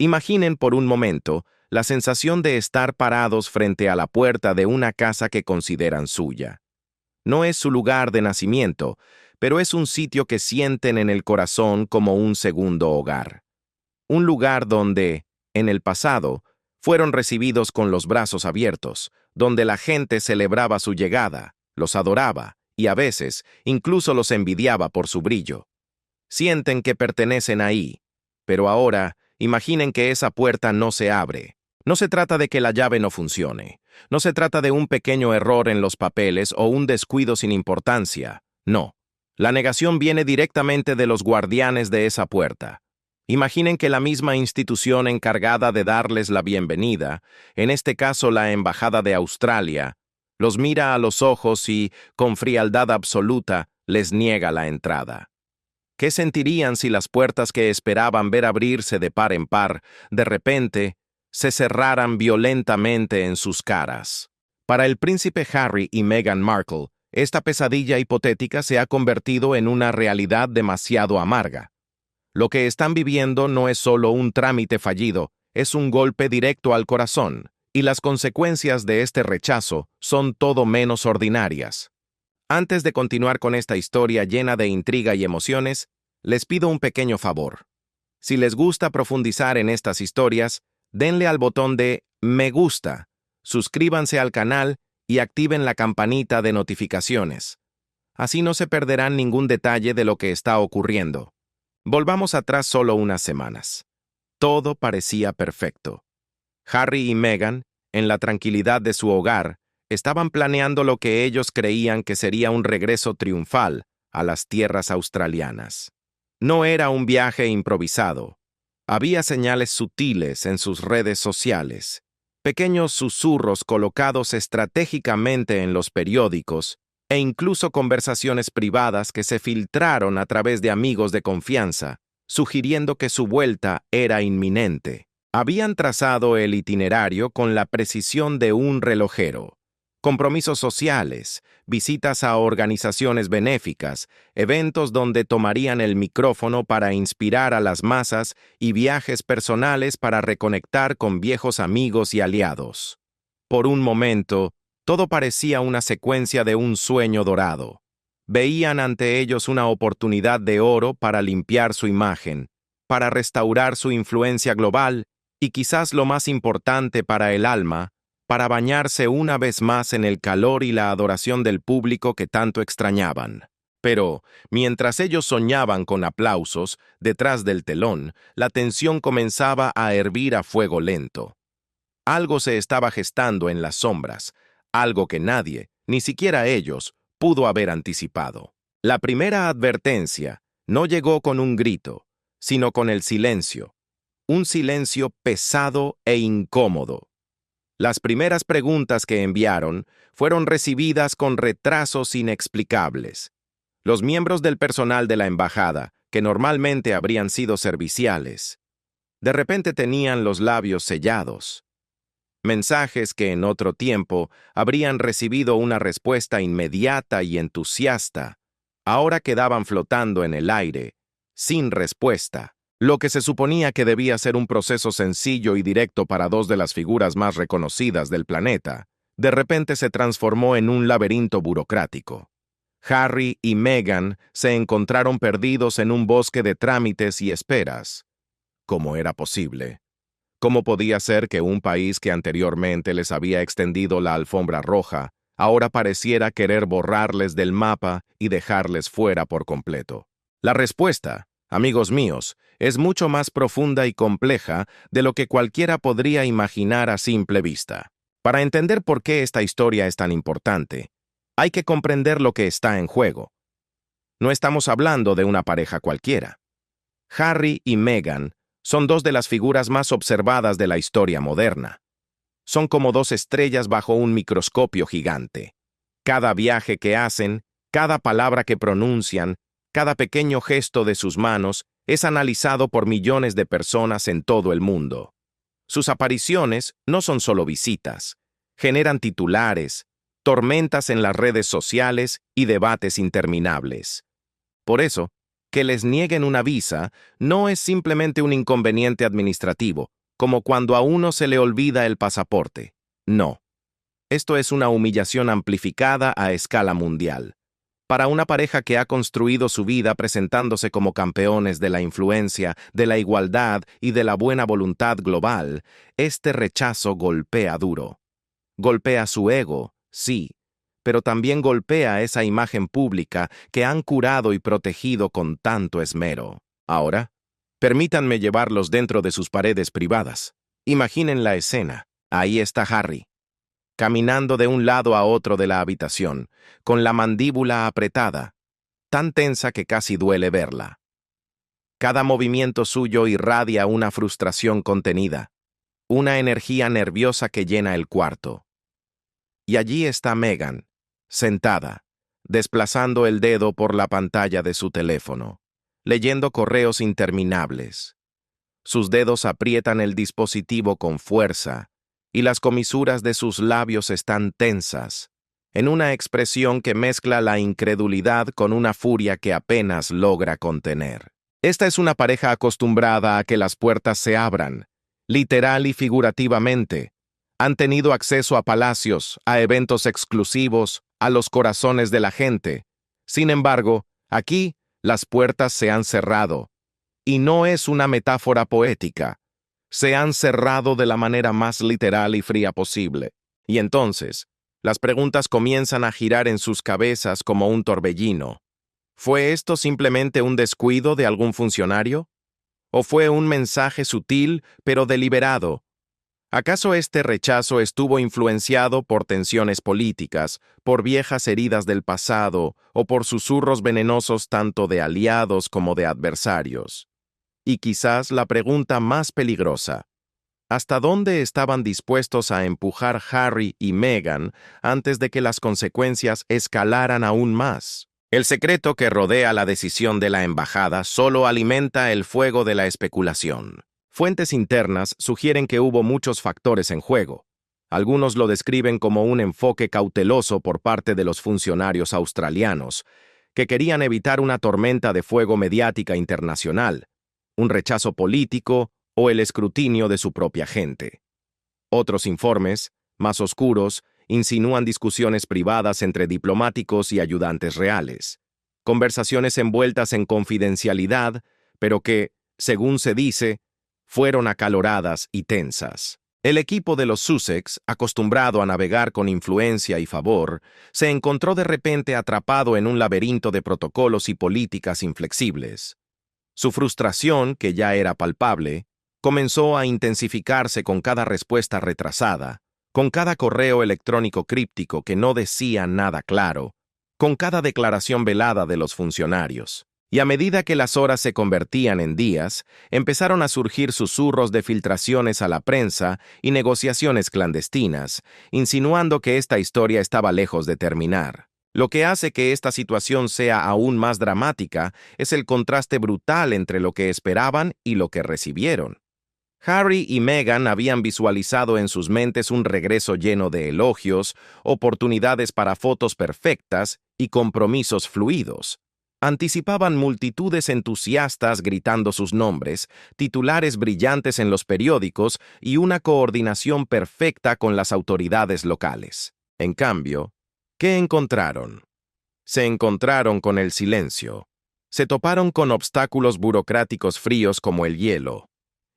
Imaginen por un momento la sensación de estar parados frente a la puerta de una casa que consideran suya. No es su lugar de nacimiento, pero es un sitio que sienten en el corazón como un segundo hogar. Un lugar donde, en el pasado, fueron recibidos con los brazos abiertos, donde la gente celebraba su llegada, los adoraba y a veces incluso los envidiaba por su brillo. Sienten que pertenecen ahí, pero ahora imaginen que esa puerta no se abre. No se trata de que la llave no funcione. No se trata de un pequeño error en los papeles o un descuido sin importancia. No. La negación viene directamente de los guardianes de esa puerta. Imaginen que la misma institución encargada de darles la bienvenida, en este caso la Embajada de Australia, los mira a los ojos y, con frialdad absoluta, les niega la entrada. ¿Qué sentirían si las puertas que esperaban ver abrirse de par en par, de repente, se cerraran violentamente en sus caras? Para el príncipe Harry y Meghan Markle, esta pesadilla hipotética se ha convertido en una realidad demasiado amarga. Lo que están viviendo no es solo un trámite fallido, es un golpe directo al corazón, y las consecuencias de este rechazo son todo menos ordinarias. Antes de continuar con esta historia llena de intriga y emociones, les pido un pequeño favor. Si les gusta profundizar en estas historias, denle al botón de me gusta, suscríbanse al canal y activen la campanita de notificaciones. Así no se perderán ningún detalle de lo que está ocurriendo. Volvamos atrás solo unas semanas. Todo parecía perfecto. Harry y Meghan, en la tranquilidad de su hogar, estaban planeando lo que ellos creían que sería un regreso triunfal a las tierras australianas. No era un viaje improvisado. Había señales sutiles en sus redes sociales, pequeños susurros colocados estratégicamente en los periódicos e incluso conversaciones privadas que se filtraron a través de amigos de confianza, sugiriendo que su vuelta era inminente. Habían trazado el itinerario con la precisión de un relojero. Compromisos sociales, visitas a organizaciones benéficas, eventos donde tomarían el micrófono para inspirar a las masas y viajes personales para reconectar con viejos amigos y aliados. Por un momento, todo parecía una secuencia de un sueño dorado. Veían ante ellos una oportunidad de oro para limpiar su imagen, para restaurar su influencia global y quizás lo más importante para el alma, para bañarse una vez más en el calor y la adoración del público que tanto extrañaban. Pero, mientras ellos soñaban con aplausos, detrás del telón, la tensión comenzaba a hervir a fuego lento. Algo se estaba gestando en las sombras, algo que nadie, ni siquiera ellos, pudo haber anticipado. La primera advertencia no llegó con un grito, sino con el silencio. Un silencio pesado e incómodo. Las primeras preguntas que enviaron fueron recibidas con retrasos inexplicables. Los miembros del personal de la embajada, que normalmente habrían sido serviciales, de repente tenían los labios sellados. Mensajes que en otro tiempo habrían recibido una respuesta inmediata y entusiasta, ahora quedaban flotando en el aire, sin respuesta. Lo que se suponía que debía ser un proceso sencillo y directo para dos de las figuras más reconocidas del planeta, de repente se transformó en un laberinto burocrático. Harry y Meghan se encontraron perdidos en un bosque de trámites y esperas. ¿Cómo era posible? ¿Cómo podía ser que un país que anteriormente les había extendido la alfombra roja, ahora pareciera querer borrarles del mapa y dejarles fuera por completo? La respuesta, amigos míos, es mucho más profunda y compleja de lo que cualquiera podría imaginar a simple vista. Para entender por qué esta historia es tan importante, hay que comprender lo que está en juego. No estamos hablando de una pareja cualquiera. Harry y Meghan son dos de las figuras más observadas de la historia moderna. Son como dos estrellas bajo un microscopio gigante. Cada viaje que hacen, cada palabra que pronuncian, cada pequeño gesto de sus manos es analizado por millones de personas en todo el mundo. Sus apariciones no son solo visitas, generan titulares, tormentas en las redes sociales y debates interminables. Por eso, Que les nieguen una visa no es simplemente un inconveniente administrativo, como cuando a uno se le olvida el pasaporte. No. Esto es una humillación amplificada a escala mundial. Para una pareja que ha construido su vida presentándose como campeones de la influencia, de la igualdad y de la buena voluntad global, este rechazo golpea duro. Golpea su ego, sí, pero también golpea esa imagen pública que han curado y protegido con tanto esmero. Ahora, permítanme llevarlos dentro de sus paredes privadas. Imaginen la escena. Ahí está Harry, caminando de un lado a otro de la habitación, con la mandíbula apretada, tan tensa que casi duele verla. Cada movimiento suyo irradia una frustración contenida, una energía nerviosa que llena el cuarto. Y allí está Meghan, sentada, desplazando el dedo por la pantalla de su teléfono, leyendo correos interminables. Sus dedos aprietan el dispositivo con fuerza, y las comisuras de sus labios están tensas, en una expresión que mezcla la incredulidad con una furia que apenas logra contener. Esta es una pareja acostumbrada a que las puertas se abran, literal y figurativamente. Han tenido acceso a palacios, a eventos exclusivos, a los corazones de la gente. Sin embargo, aquí las puertas se han cerrado. Y no es una metáfora poética. Se han cerrado de la manera más literal y fría posible. Y entonces, las preguntas comienzan a girar en sus cabezas como un torbellino. ¿Fue esto simplemente un descuido de algún funcionario? ¿O fue un mensaje sutil pero deliberado? ¿Acaso este rechazo estuvo influenciado por tensiones políticas, por viejas heridas del pasado o por susurros venenosos tanto de aliados como de adversarios? Y quizás la pregunta más peligrosa: ¿hasta dónde estaban dispuestos a empujar Harry y Meghan antes de que las consecuencias escalaran aún más? El secreto que rodea la decisión de la embajada solo alimenta el fuego de la especulación. Fuentes internas sugieren que hubo muchos factores en juego. Algunos lo describen como un enfoque cauteloso por parte de los funcionarios australianos, que querían evitar una tormenta de fuego mediática internacional, un rechazo político o el escrutinio de su propia gente. Otros informes, más oscuros, insinúan discusiones privadas entre diplomáticos y ayudantes reales, conversaciones envueltas en confidencialidad, pero que, según se dice, fueron acaloradas y tensas. El equipo de los Sussex, acostumbrado a navegar con influencia y favor, se encontró de repente atrapado en un laberinto de protocolos y políticas inflexibles. Su frustración, que ya era palpable, comenzó a intensificarse con cada respuesta retrasada, con cada correo electrónico críptico que no decía nada claro, con cada declaración velada de los funcionarios. Y a medida que las horas se convertían en días, empezaron a surgir susurros de filtraciones a la prensa y negociaciones clandestinas, insinuando que esta historia estaba lejos de terminar. Lo que hace que esta situación sea aún más dramática es el contraste brutal entre lo que esperaban y lo que recibieron. Harry y Meghan habían visualizado en sus mentes un regreso lleno de elogios, oportunidades para fotos perfectas y compromisos fluidos. Anticipaban multitudes entusiastas gritando sus nombres, titulares brillantes en los periódicos y una coordinación perfecta con las autoridades locales. En cambio, ¿qué encontraron? Se encontraron con el silencio. Se toparon con obstáculos burocráticos fríos como el hielo.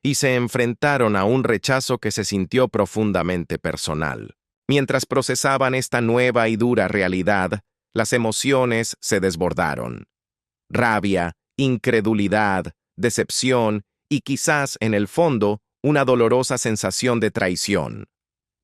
Y se enfrentaron a un rechazo que se sintió profundamente personal. Mientras procesaban esta nueva y dura realidad, las emociones se desbordaron. Rabia, incredulidad, decepción y quizás, en el fondo, una dolorosa sensación de traición.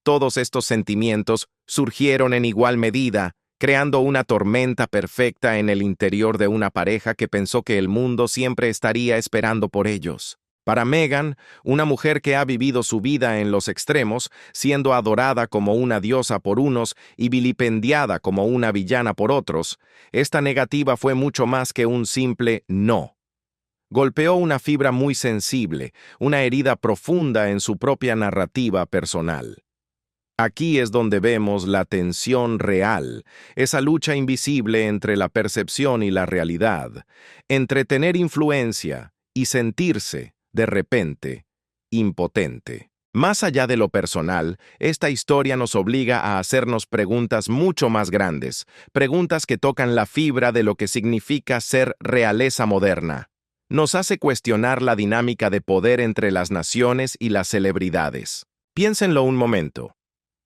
Todos estos sentimientos surgieron en igual medida, creando una tormenta perfecta en el interior de una pareja que pensó que el mundo siempre estaría esperando por ellos. Para Meghan, una mujer que ha vivido su vida en los extremos, siendo adorada como una diosa por unos y vilipendiada como una villana por otros, esta negativa fue mucho más que un simple no. Golpeó una fibra muy sensible, una herida profunda en su propia narrativa personal. Aquí es donde vemos la tensión real, esa lucha invisible entre la percepción y la realidad, entre tener influencia y sentirse, de repente, impotente. Más allá de lo personal, esta historia nos obliga a hacernos preguntas mucho más grandes, preguntas que tocan la fibra de lo que significa ser realeza moderna. Nos hace cuestionar la dinámica de poder entre las naciones y las celebridades. Piénsenlo un momento.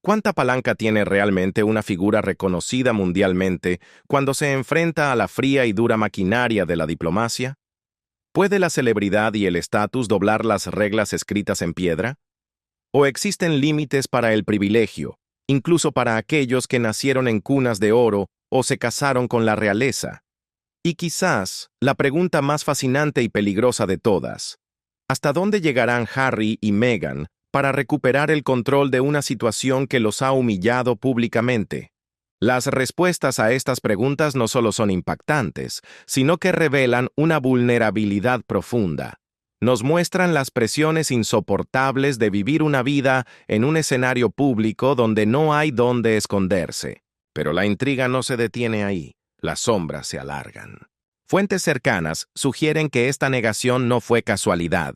¿Cuánta palanca tiene realmente una figura reconocida mundialmente cuando se enfrenta a la fría y dura maquinaria de la diplomacia? ¿Puede la celebridad y el estatus doblar las reglas escritas en piedra? ¿O existen límites para el privilegio, incluso para aquellos que nacieron en cunas de oro o se casaron con la realeza? Y quizás la pregunta más fascinante y peligrosa de todas: ¿hasta dónde llegarán Harry y Meghan para recuperar el control de una situación que los ha humillado públicamente? Las respuestas a estas preguntas no solo son impactantes, sino que revelan una vulnerabilidad profunda. Nos muestran las presiones insoportables de vivir una vida en un escenario público donde no hay dónde esconderse. Pero la intriga no se detiene ahí, las sombras se alargan. Fuentes cercanas sugieren que esta negación no fue casualidad.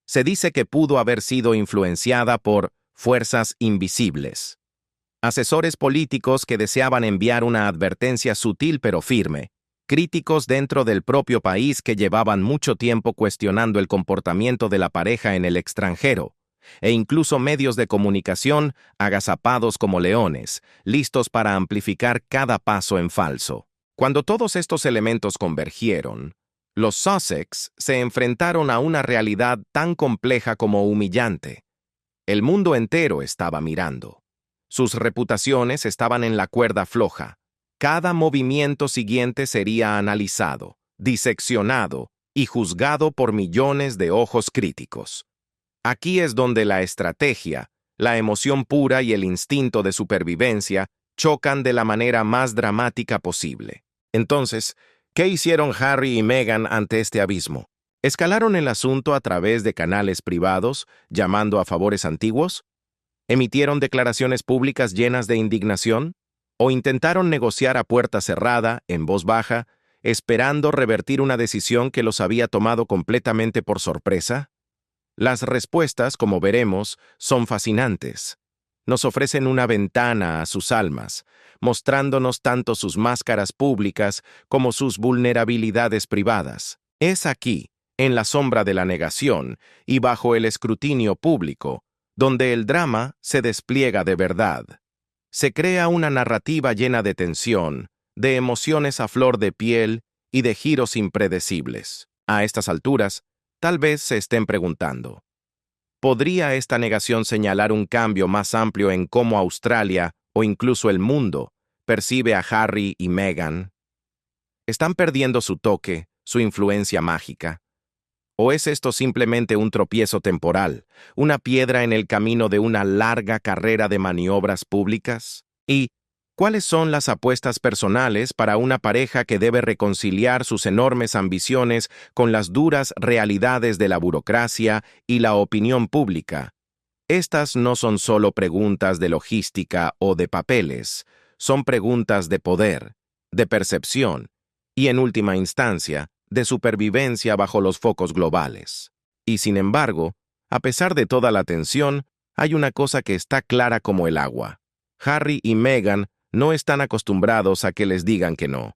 Se dice que pudo haber sido influenciada por fuerzas invisibles. Asesores políticos que deseaban enviar una advertencia sutil pero firme. Críticos dentro del propio país que llevaban mucho tiempo cuestionando el comportamiento de la pareja en el extranjero. E incluso medios de comunicación agazapados como leones, listos para amplificar cada paso en falso. Cuando todos estos elementos convergieron, los Sussex se enfrentaron a una realidad tan compleja como humillante. El mundo entero estaba mirando. Sus reputaciones estaban en la cuerda floja. Cada movimiento siguiente sería analizado, diseccionado y juzgado por millones de ojos críticos. Aquí es donde la estrategia, la emoción pura y el instinto de supervivencia chocan de la manera más dramática posible. Entonces, ¿qué hicieron Harry y Meghan ante este abismo? ¿Escalaron el asunto a través de canales privados, llamando a favores antiguos? ¿Emitieron declaraciones públicas llenas de indignación? ¿O intentaron negociar a puerta cerrada, en voz baja, esperando revertir una decisión que los había tomado completamente por sorpresa? Las respuestas, como veremos, son fascinantes. Nos ofrecen una ventana a sus almas, mostrándonos tanto sus máscaras públicas como sus vulnerabilidades privadas. Es aquí, en la sombra de la negación y bajo el escrutinio público, donde el drama se despliega de verdad. Se crea una narrativa llena de tensión, de emociones a flor de piel y de giros impredecibles. A estas alturas, tal vez se estén preguntando: ¿podría esta negación señalar un cambio más amplio en cómo Australia, o incluso el mundo, percibe a Harry y Meghan? ¿Están perdiendo su toque, su influencia mágica? ¿O es esto simplemente un tropiezo temporal, una piedra en el camino de una larga carrera de maniobras públicas? ¿Y cuáles son las apuestas personales para una pareja que debe reconciliar sus enormes ambiciones con las duras realidades de la burocracia y la opinión pública? Estas no son solo preguntas de logística o de papeles, son preguntas de poder, de percepción y, en última instancia, de supervivencia bajo los focos globales. Y sin embargo, a pesar de toda la tensión, hay una cosa que está clara como el agua. Harry y Meghan no están acostumbrados a que les digan que no.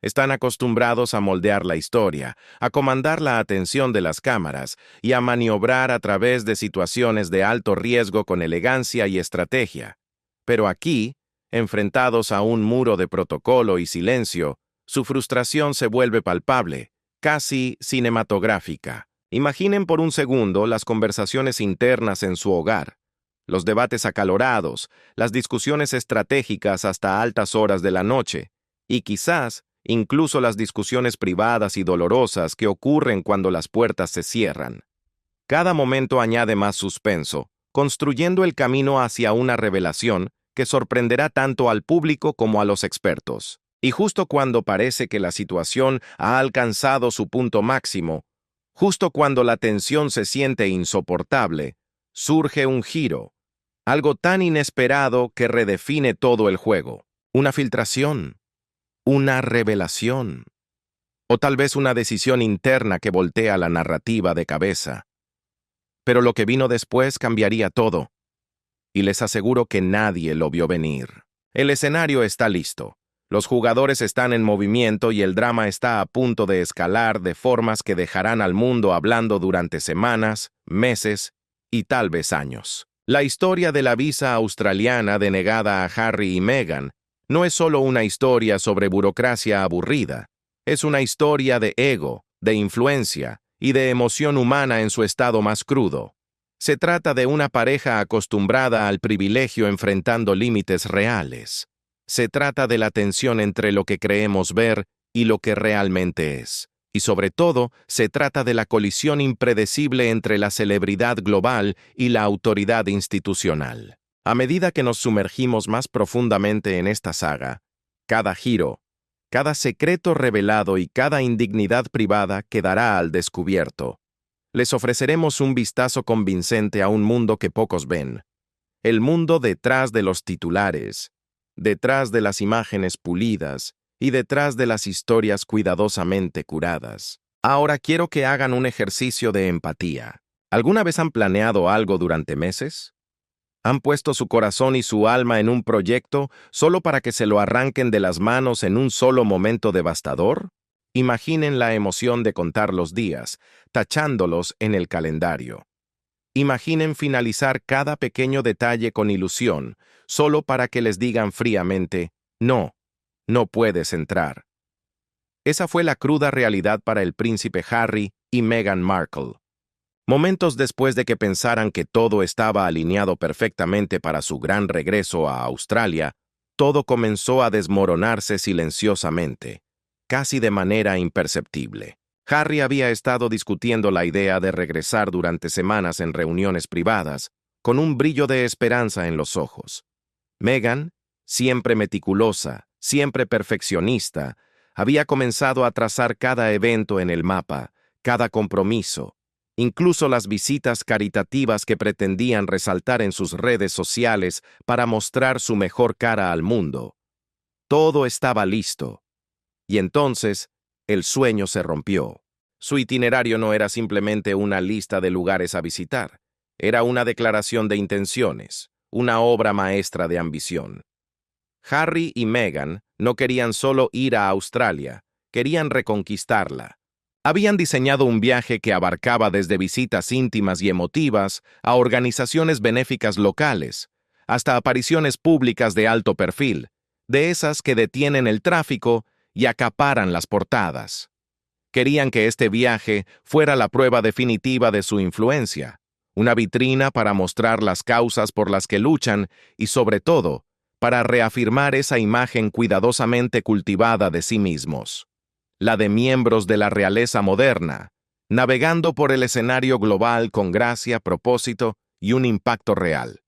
Están acostumbrados a moldear la historia, a comandar la atención de las cámaras y a maniobrar a través de situaciones de alto riesgo con elegancia y estrategia. Pero aquí, enfrentados a un muro de protocolo y silencio, su frustración se vuelve palpable, casi cinematográfica. Imaginen por un segundo las conversaciones internas en su hogar, los debates acalorados, las discusiones estratégicas hasta altas horas de la noche, y quizás incluso las discusiones privadas y dolorosas que ocurren cuando las puertas se cierran. Cada momento añade más suspenso, construyendo el camino hacia una revelación que sorprenderá tanto al público como a los expertos. Y justo cuando parece que la situación ha alcanzado su punto máximo, justo cuando la tensión se siente insoportable, surge un giro. Algo tan inesperado que redefine todo el juego. Una filtración, una revelación, o tal vez una decisión interna que voltea la narrativa de cabeza. Pero lo que vino después cambiaría todo, y les aseguro que nadie lo vio venir. El escenario está listo. Los jugadores están en movimiento y el drama está a punto de escalar de formas que dejarán al mundo hablando durante semanas, meses y tal vez años. La historia de la visa australiana denegada a Harry y Meghan no es solo una historia sobre burocracia aburrida, es una historia de ego, de influencia y de emoción humana en su estado más crudo. Se trata de una pareja acostumbrada al privilegio enfrentando límites reales. Se trata de la tensión entre lo que creemos ver y lo que realmente es. Y sobre todo, se trata de la colisión impredecible entre la celebridad global y la autoridad institucional. A medida que nos sumergimos más profundamente en esta saga, cada giro, cada secreto revelado y cada indignidad privada quedará al descubierto. Les ofreceremos un vistazo convincente a un mundo que pocos ven. El mundo detrás de los titulares, detrás de las imágenes pulidas y detrás de las historias cuidadosamente curadas. Ahora quiero que hagan un ejercicio de empatía. ¿Alguna vez han planeado algo durante meses? ¿Han puesto su corazón y su alma en un proyecto solo para que se lo arranquen de las manos en un solo momento devastador? Imaginen la emoción de contar los días, tachándolos en el calendario. Imaginen finalizar cada pequeño detalle con ilusión, solo para que les digan fríamente, no, no puedes entrar. Esa fue la cruda realidad para el príncipe Harry y Meghan Markle. Momentos después de que pensaran que todo estaba alineado perfectamente para su gran regreso a Australia, todo comenzó a desmoronarse silenciosamente, casi de manera imperceptible. Harry había estado discutiendo la idea de regresar durante semanas en reuniones privadas, con un brillo de esperanza en los ojos. Meghan, siempre meticulosa, siempre perfeccionista, había comenzado a trazar cada evento en el mapa, cada compromiso, incluso las visitas caritativas que pretendían resaltar en sus redes sociales para mostrar su mejor cara al mundo. Todo estaba listo. Y entonces, el sueño se rompió. Su itinerario no era simplemente una lista de lugares a visitar, era una declaración de intenciones, una obra maestra de ambición. Harry y Meghan no querían solo ir a Australia, querían reconquistarla. Habían diseñado un viaje que abarcaba desde visitas íntimas y emotivas a organizaciones benéficas locales, hasta apariciones públicas de alto perfil, de esas que detienen el tráfico y acaparan las portadas. Querían que este viaje fuera la prueba definitiva de su influencia, una vitrina para mostrar las causas por las que luchan y, sobre todo, para reafirmar esa imagen cuidadosamente cultivada de sí mismos, la de miembros de la realeza moderna, navegando por el escenario global con gracia, propósito y un impacto real.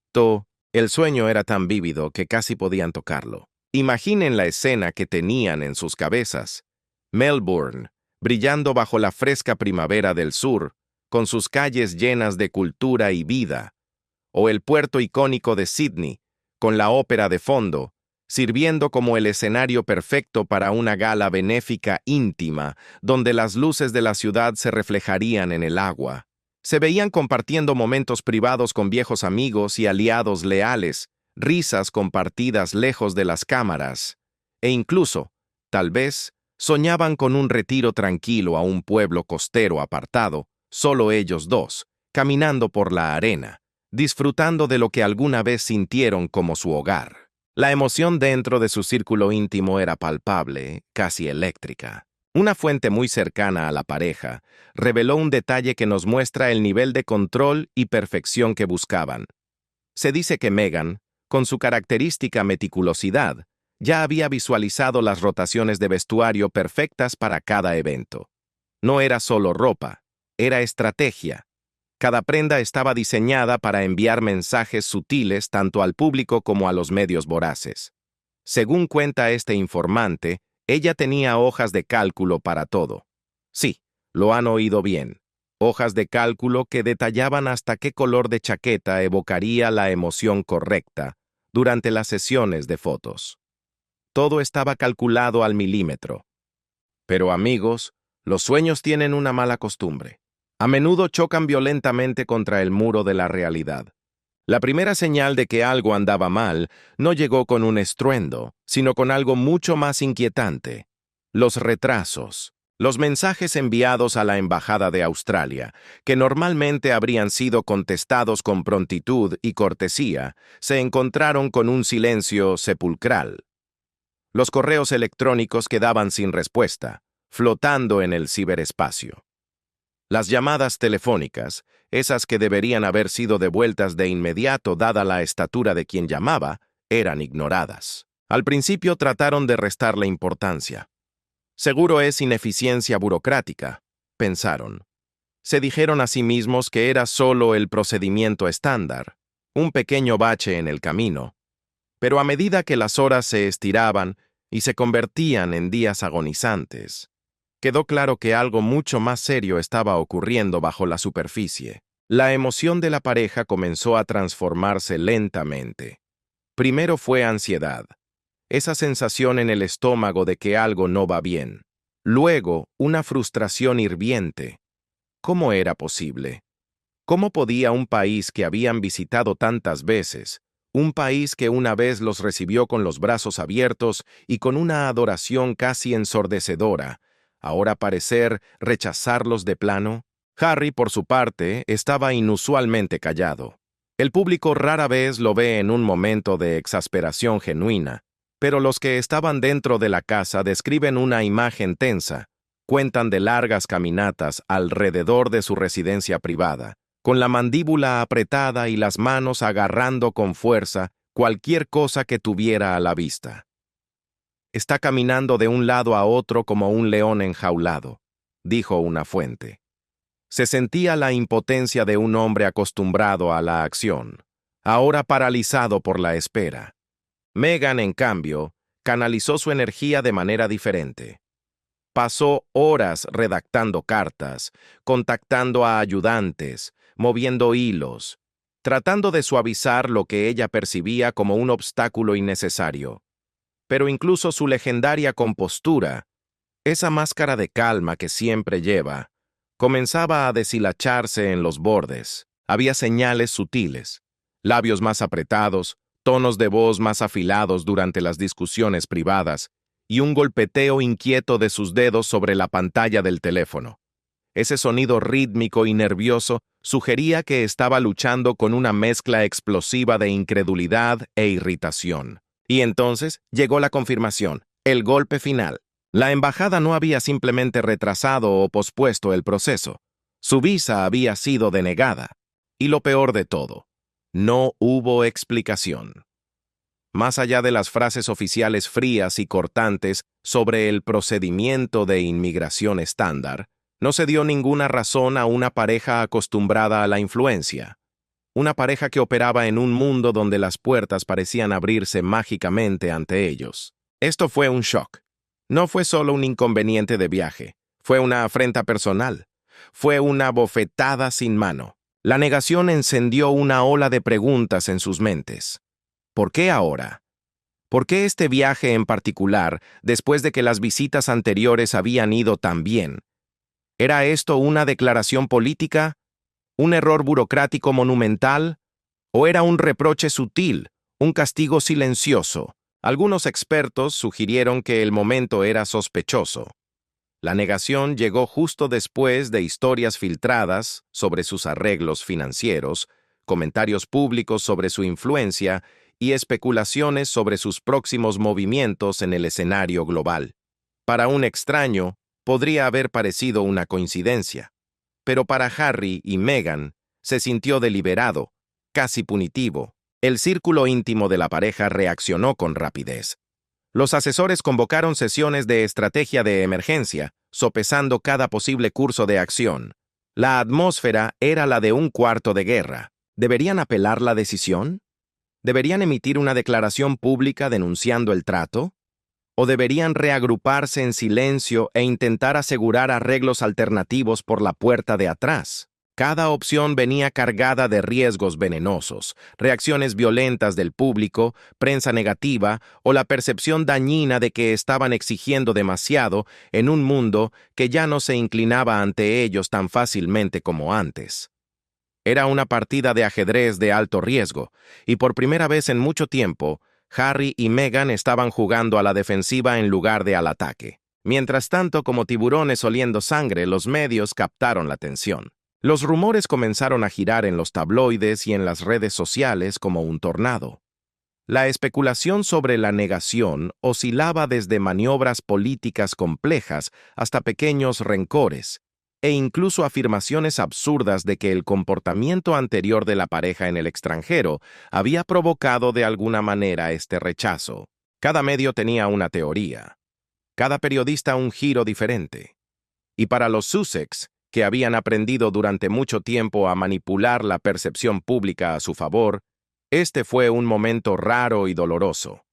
El sueño era tan vívido que casi podían tocarlo. Imaginen la escena que tenían en sus cabezas. Melbourne, brillando bajo la fresca primavera del sur, con sus calles llenas de cultura y vida, o el puerto icónico de Sydney, con la ópera de fondo, sirviendo como el escenario perfecto para una gala benéfica íntima, donde las luces de la ciudad se reflejarían en el agua. Se veían compartiendo momentos privados con viejos amigos y aliados leales, risas compartidas lejos de las cámaras, e incluso, tal vez, soñaban con un retiro tranquilo a un pueblo costero apartado, solo ellos dos, caminando por la arena, disfrutando de lo que alguna vez sintieron como su hogar. La emoción dentro de su círculo íntimo era palpable, casi eléctrica. Una fuente muy cercana a la pareja reveló un detalle que nos muestra el nivel de control y perfección que buscaban. Se dice que Meghan, con su característica meticulosidad, ya había visualizado las rotaciones de vestuario perfectas para cada evento. No era solo ropa, era estrategia. Cada prenda estaba diseñada para enviar mensajes sutiles tanto al público como a los medios voraces. Según cuenta este informante, ella tenía hojas de cálculo para todo. Sí, lo han oído bien. hojas de cálculo que detallaban hasta qué color de chaqueta evocaría la emoción correcta durante las sesiones de fotos. Todo estaba calculado al milímetro. Pero amigos, los sueños tienen una mala costumbre. A menudo chocan violentamente contra el muro de la realidad. La primera señal de que algo andaba mal no llegó con un estruendo, sino con algo mucho más inquietante: los retrasos. Los mensajes enviados a la Embajada de Australia, que normalmente habrían sido contestados con prontitud y cortesía, se encontraron con un silencio sepulcral. Los correos electrónicos quedaban sin respuesta, flotando en el ciberespacio. Las llamadas telefónicas, esas que deberían haber sido devueltas de inmediato dada la estatura de quien llamaba, eran ignoradas. Al principio trataron de restarle importancia. Seguro es ineficiencia burocrática, pensaron. Se dijeron a sí mismos que era solo el procedimiento estándar, un pequeño bache en el camino. Pero a medida que las horas se estiraban y se convertían en días agonizantes, quedó claro que algo mucho más serio estaba ocurriendo bajo la superficie. La emoción de la pareja comenzó a transformarse lentamente. Primero fue ansiedad, esa sensación en el estómago de que algo no va bien. Luego, una frustración hirviente. ¿Cómo era posible? ¿Cómo podía un país que habían visitado tantas veces, un país que una vez los recibió con los brazos abiertos y con una adoración casi ensordecedora, ahora parecer rechazarlos de plano? Harry, por su parte, estaba inusualmente callado. El público rara vez lo ve en un momento de exasperación genuina, pero los que estaban dentro de la casa describen una imagen tensa, cuentan de largas caminatas alrededor de su residencia privada, con la mandíbula apretada y las manos agarrando con fuerza cualquier cosa que tuviera a la vista. Está caminando de un lado a otro como un león enjaulado, dijo una fuente. Se sentía la impotencia de un hombre acostumbrado a la acción, ahora paralizado por la espera. Meghan, en cambio, canalizó su energía de manera diferente. Pasó horas redactando cartas, contactando a ayudantes, moviendo hilos, tratando de suavizar lo que ella percibía como un obstáculo innecesario. Pero incluso su legendaria compostura, esa máscara de calma que siempre lleva, comenzaba a deshilacharse en los bordes. Había señales sutiles, labios más apretados, tonos de voz más afilados durante las discusiones privadas, y un golpeteo inquieto de sus dedos sobre la pantalla del teléfono. Ese sonido rítmico y nervioso sugería que estaba luchando con una mezcla explosiva de incredulidad e irritación. Y entonces llegó la confirmación, el golpe final. La embajada no había simplemente retrasado o pospuesto el proceso. Su visa había sido denegada. Y lo peor de todo, no hubo explicación. Más allá de las frases oficiales frías y cortantes sobre el procedimiento de inmigración estándar, no se dio ninguna razón a una pareja acostumbrada a la influencia. Una pareja que operaba en un mundo donde las puertas parecían abrirse mágicamente ante ellos. Esto fue un shock. No fue solo un inconveniente de viaje, fue una afrenta personal. Fue una bofetada sin mano. La negación encendió una ola de preguntas en sus mentes. ¿Por qué ahora? ¿Por qué este viaje en particular, después de que las visitas anteriores habían ido tan bien? ¿Era esto una declaración política? ¿Un error burocrático monumental? ¿O era un reproche sutil, un castigo silencioso? Algunos expertos sugirieron que el momento era sospechoso. La negación llegó justo después de historias filtradas sobre sus arreglos financieros, comentarios públicos sobre su influencia y especulaciones sobre sus próximos movimientos en el escenario global. Para un extraño, podría haber parecido una coincidencia, pero para Harry y Meghan se sintió deliberado, casi punitivo. El círculo íntimo de la pareja reaccionó con rapidez. Los asesores convocaron sesiones de estrategia de emergencia, sopesando cada posible curso de acción. La atmósfera era la de un cuarto de guerra. ¿Deberían apelar la decisión? ¿Deberían emitir una declaración pública denunciando el trato? ¿O deberían reagruparse en silencio e intentar asegurar arreglos alternativos por la puerta de atrás? Cada opción venía cargada de riesgos venenosos, reacciones violentas del público, prensa negativa o la percepción dañina de que estaban exigiendo demasiado en un mundo que ya no se inclinaba ante ellos tan fácilmente como antes. Era una partida de ajedrez de alto riesgo, y por primera vez en mucho tiempo, Harry y Meghan estaban jugando a la defensiva en lugar de al ataque. Mientras tanto, como tiburones oliendo sangre, los medios captaron la atención. Los rumores comenzaron a girar en los tabloides y en las redes sociales como un tornado. La especulación sobre la negación oscilaba desde maniobras políticas complejas hasta pequeños rencores, e incluso afirmaciones absurdas de que el comportamiento anterior de la pareja en el extranjero había provocado de alguna manera este rechazo. Cada medio tenía una teoría, cada periodista un giro diferente. Y para los Sussex, que habían aprendido durante mucho tiempo a manipular la percepción pública a su favor, este fue un momento raro y doloroso.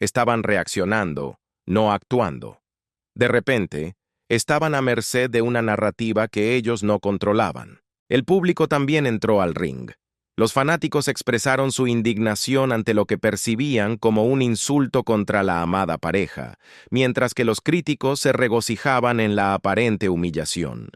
Estaban reaccionando, no actuando. De repente, estaban a merced de una narrativa que ellos no controlaban. El público también entró al ring. Los fanáticos expresaron su indignación ante lo que percibían como un insulto contra la amada pareja, mientras que los críticos se regocijaban en la aparente humillación.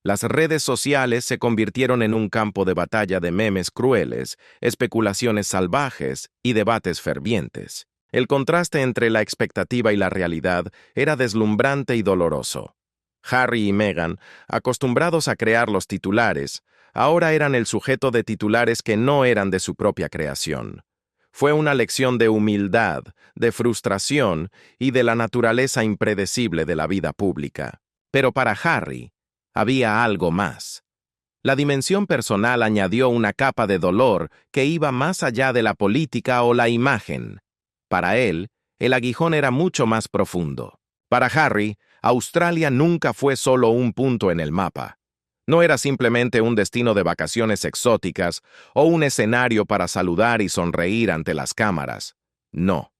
Las redes sociales se convirtieron en un campo de batalla de memes crueles, especulaciones salvajes y debates fervientes. El contraste entre la expectativa y la realidad era deslumbrante y doloroso. Harry y Meghan, acostumbrados a crear los titulares, ahora eran el sujeto de titulares que no eran de su propia creación. Fue una lección de humildad, de frustración y de la naturaleza impredecible de la vida pública. Pero para Harry, había algo más. La dimensión personal añadió una capa de dolor que iba más allá de la política o la imagen. Para él, el aguijón era mucho más profundo. Para Harry, Australia nunca fue solo un punto en el mapa. No era simplemente un destino de vacaciones exóticas o un escenario para saludar y sonreír ante las cámaras. No.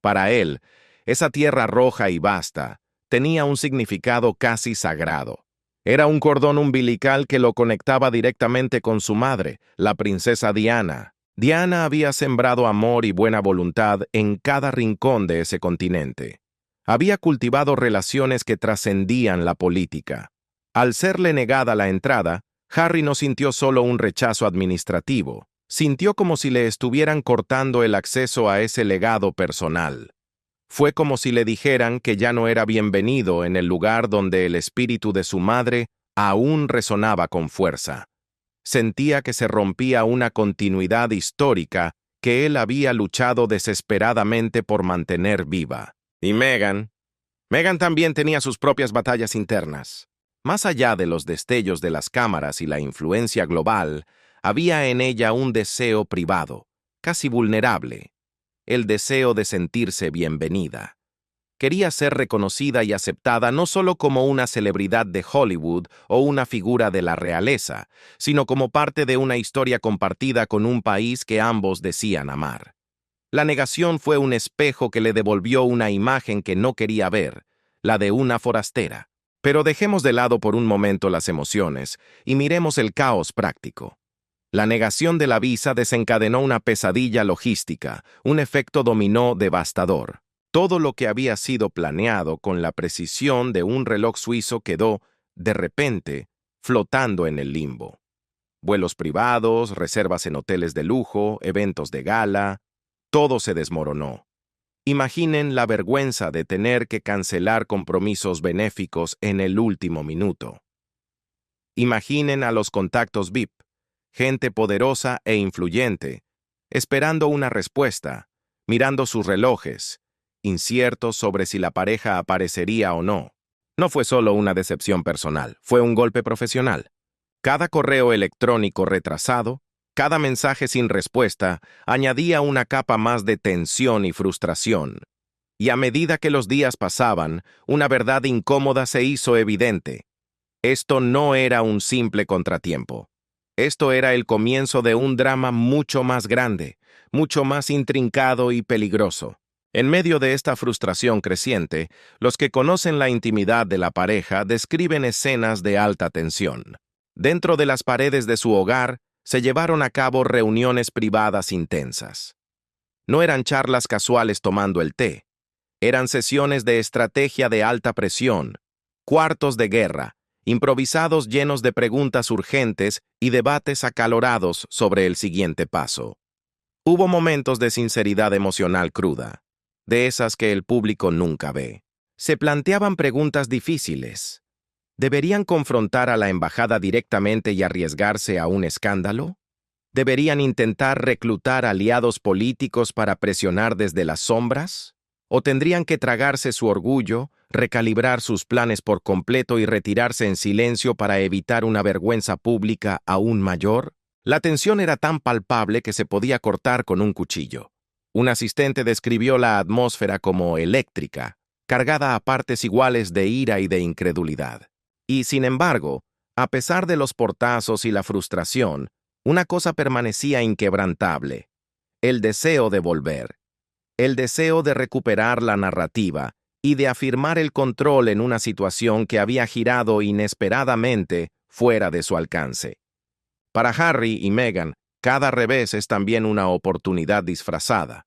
Para él, esa tierra roja y vasta tenía un significado casi sagrado. Era un cordón umbilical que lo conectaba directamente con su madre, la princesa Diana. Diana había sembrado amor y buena voluntad en cada rincón de ese continente. Había cultivado relaciones que trascendían la política. Al serle negada la entrada, Harry no sintió solo un rechazo administrativo, sintió como si le estuvieran cortando el acceso a ese legado personal. Fue como si le dijeran que ya no era bienvenido en el lugar donde el espíritu de su madre aún resonaba con fuerza. Sentía que se rompía una continuidad histórica que él había luchado desesperadamente por mantener viva. Y Meghan también tenía sus propias batallas internas. Más allá de los destellos de las cámaras y la influencia global, había en ella un deseo privado, casi vulnerable. El deseo de sentirse bienvenida. Quería ser reconocida y aceptada no solo como una celebridad de Hollywood o una figura de la realeza, sino como parte de una historia compartida con un país que ambos decían amar. La negación fue un espejo que le devolvió una imagen que no quería ver, la de una forastera. Pero dejemos de lado por un momento las emociones y miremos el caos práctico. La negación de la visa desencadenó una pesadilla logística, un efecto dominó devastador. Todo lo que había sido planeado con la precisión de un reloj suizo quedó, de repente, flotando en el limbo. Vuelos privados, reservas en hoteles de lujo, eventos de gala, todo se desmoronó. Imaginen la vergüenza de tener que cancelar compromisos benéficos en el último minuto. Imaginen a los contactos VIP, gente poderosa e influyente, esperando una respuesta, mirando sus relojes, inciertos sobre si la pareja aparecería o no. No fue solo una decepción personal, fue un golpe profesional. Cada correo electrónico retrasado, cada mensaje sin respuesta, añadía una capa más de tensión y frustración. Y a medida que los días pasaban, una verdad incómoda se hizo evidente. Esto no era un simple contratiempo. Esto era el comienzo de un drama mucho más grande, mucho más intrincado y peligroso. En medio de esta frustración creciente, los que conocen la intimidad de la pareja describen escenas de alta tensión. Dentro de las paredes de su hogar, se llevaron a cabo reuniones privadas intensas. No eran charlas casuales tomando el té, eran sesiones de estrategia de alta presión, cuartos de guerra, improvisados llenos de preguntas urgentes y debates acalorados sobre el siguiente paso. Hubo momentos de sinceridad emocional cruda, de esas que el público nunca ve. Se planteaban preguntas difíciles. ¿Deberían confrontar a la embajada directamente y arriesgarse a un escándalo? ¿Deberían intentar reclutar aliados políticos para presionar desde las sombras? ¿O tendrían que tragarse su orgullo, recalibrar sus planes por completo y retirarse en silencio para evitar una vergüenza pública aún mayor? La tensión era tan palpable que se podía cortar con un cuchillo. Un asistente describió la atmósfera como eléctrica, cargada a partes iguales de ira y de incredulidad. Y, sin embargo, a pesar de los portazos y la frustración, una cosa permanecía inquebrantable: el deseo de volver, el deseo de recuperar la narrativa y de afirmar el control en una situación que había girado inesperadamente fuera de su alcance. Para Harry y Meghan, cada revés es también una oportunidad disfrazada,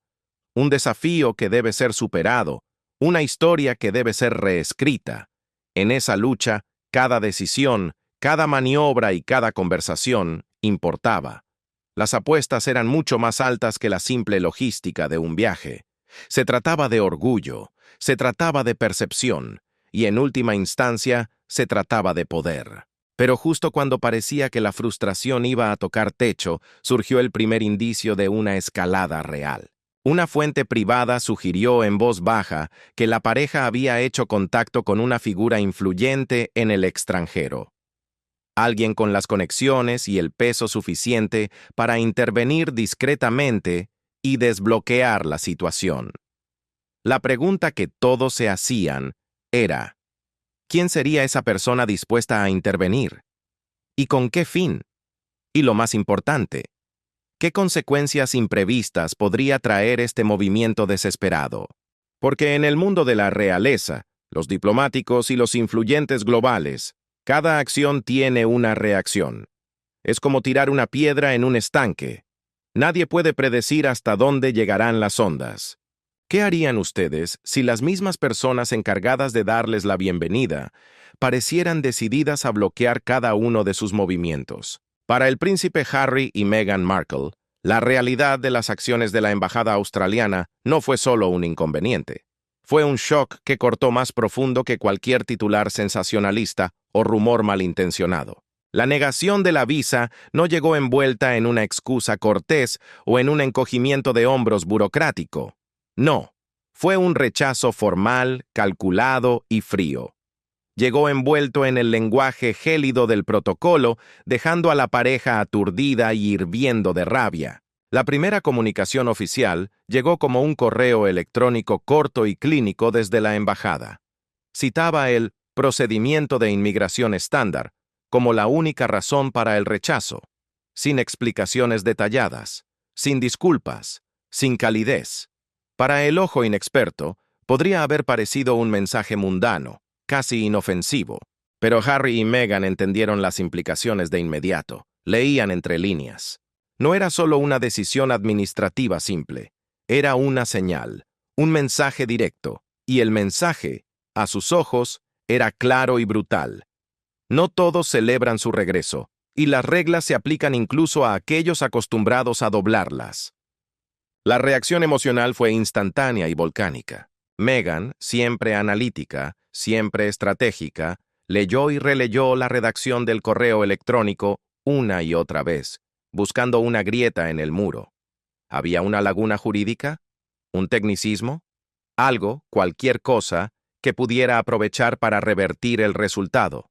un desafío que debe ser superado, una historia que debe ser reescrita. En esa lucha, cada decisión, cada maniobra y cada conversación importaba. Las apuestas eran mucho más altas que la simple logística de un viaje. Se trataba de orgullo, se trataba de percepción, y en última instancia, se trataba de poder. Pero justo cuando parecía que la frustración iba a tocar techo, surgió el primer indicio de una escalada real. Una fuente privada sugirió en voz baja que la pareja había hecho contacto con una figura influyente en el extranjero. Alguien con las conexiones y el peso suficiente para intervenir discretamente y desbloquear la situación. La pregunta que todos se hacían era: ¿quién sería esa persona dispuesta a intervenir? ¿Y con qué fin? Y lo más importante, ¿qué consecuencias imprevistas podría traer este movimiento desesperado? Porque en el mundo de la realeza, los diplomáticos y los influyentes globales, cada acción tiene una reacción. Es como tirar una piedra en un estanque. Nadie puede predecir hasta dónde llegarán las ondas. ¿Qué harían ustedes si las mismas personas encargadas de darles la bienvenida parecieran decididas a bloquear cada uno de sus movimientos? Para el príncipe Harry y Meghan Markle, la realidad de las acciones de la embajada australiana no fue solo un inconveniente. Fue un shock que cortó más profundo que cualquier titular sensacionalista o rumor malintencionado. La negación de la visa no llegó envuelta en una excusa cortés o en un encogimiento de hombros burocrático. No, fue un rechazo formal, calculado y frío. Llegó envuelto en el lenguaje gélido del protocolo, dejando a la pareja aturdida y hirviendo de rabia. La primera comunicación oficial llegó como un correo electrónico corto y clínico desde la embajada. Citaba el procedimiento de inmigración estándar como la única razón para el rechazo, sin explicaciones detalladas, sin disculpas, sin calidez. Para el ojo inexperto, podría haber parecido un mensaje mundano, casi inofensivo, pero Harry y Meghan entendieron las implicaciones de inmediato, leían entre líneas. No era solo una decisión administrativa simple, era una señal, un mensaje directo, y el mensaje, a sus ojos, era claro y brutal. No todos celebran su regreso, y las reglas se aplican incluso a aquellos acostumbrados a doblarlas. La reacción emocional fue instantánea y volcánica. Meghan, siempre analítica, siempre estratégica, leyó y releyó la redacción del correo electrónico una y otra vez, buscando una grieta en el muro. ¿Había una laguna jurídica? ¿Un tecnicismo? Algo, cualquier cosa, que pudiera aprovechar para revertir el resultado.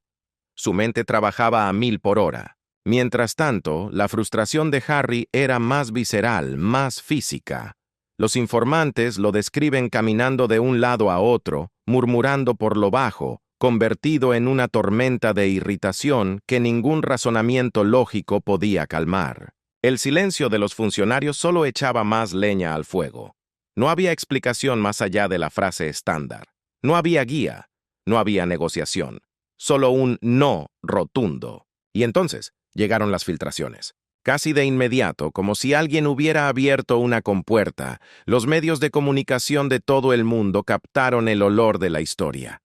Su mente trabajaba a 1000 por hora. Mientras tanto, la frustración de Harry era más visceral, más física. Los informantes lo describen caminando de un lado a otro, murmurando por lo bajo, convertido en una tormenta de irritación que ningún razonamiento lógico podía calmar. El silencio de los funcionarios solo echaba más leña al fuego. No había explicación más allá de la frase estándar. No había guía, no había negociación, solo un no rotundo. Y entonces llegaron las filtraciones. Casi de inmediato, como si alguien hubiera abierto una compuerta, los medios de comunicación de todo el mundo captaron el olor de la historia.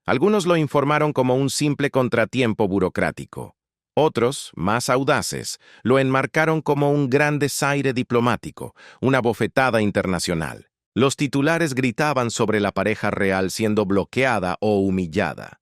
Algunos lo informaron como un simple contratiempo burocrático. Otros, más audaces, lo enmarcaron como un gran desaire diplomático, una bofetada internacional. Los titulares gritaban sobre la pareja real siendo bloqueada o humillada.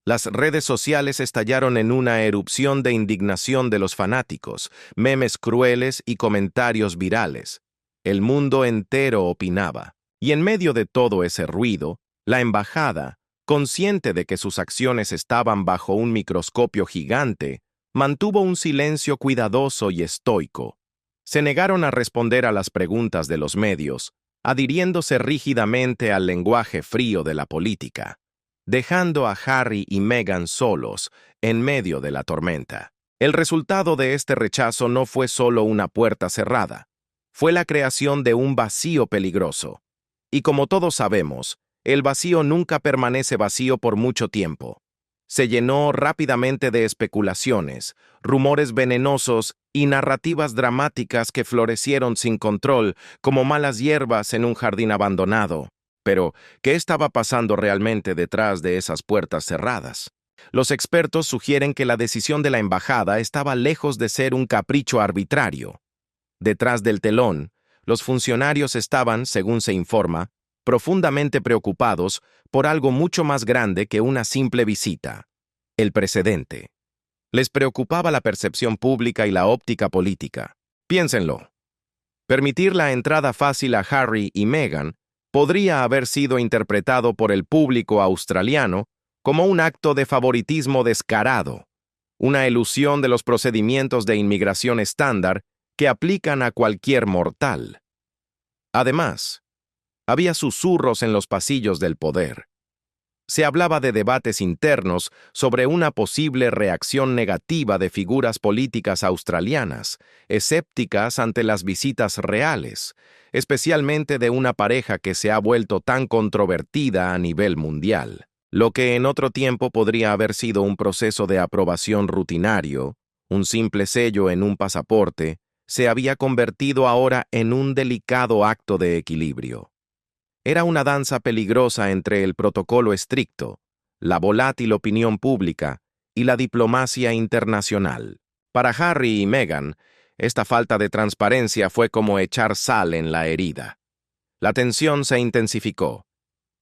Las redes sociales estallaron en una erupción de indignación de los fanáticos, memes crueles y comentarios virales. El mundo entero opinaba. Y en medio de todo ese ruido, la embajada, consciente de que sus acciones estaban bajo un microscopio gigante, mantuvo un silencio cuidadoso y estoico. Se negaron a responder a las preguntas de los medios, adhiriéndose rígidamente al lenguaje frío de la política, dejando a Harry y Meghan solos en medio de la tormenta. El resultado de este rechazo no fue solo una puerta cerrada, fue la creación de un vacío peligroso. Y como todos sabemos, el vacío nunca permanece vacío por mucho tiempo. Se llenó rápidamente de especulaciones, rumores venenosos y narrativas dramáticas que florecieron sin control como malas hierbas en un jardín abandonado. Pero, ¿qué estaba pasando realmente detrás de esas puertas cerradas? Los expertos sugieren que la decisión de la embajada estaba lejos de ser un capricho arbitrario. Detrás del telón, los funcionarios estaban, según se informa, profundamente preocupados por algo mucho más grande que una simple visita: el precedente. Les preocupaba la percepción pública y la óptica política. Piénsenlo. Permitir la entrada fácil a Harry y Meghan podría haber sido interpretado por el público australiano como un acto de favoritismo descarado, una elusión de los procedimientos de inmigración estándar que aplican a cualquier mortal. Además, había susurros en los pasillos del poder. Se hablaba de debates internos sobre una posible reacción negativa de figuras políticas australianas, escépticas ante las visitas reales, especialmente de una pareja que se ha vuelto tan controvertida a nivel mundial. Lo que en otro tiempo podría haber sido un proceso de aprobación rutinario, un simple sello en un pasaporte, se había convertido ahora en un delicado acto de equilibrio. Era una danza peligrosa entre el protocolo estricto, la volátil opinión pública y la diplomacia internacional. Para Harry y Meghan, esta falta de transparencia fue como echar sal en la herida. La tensión se intensificó.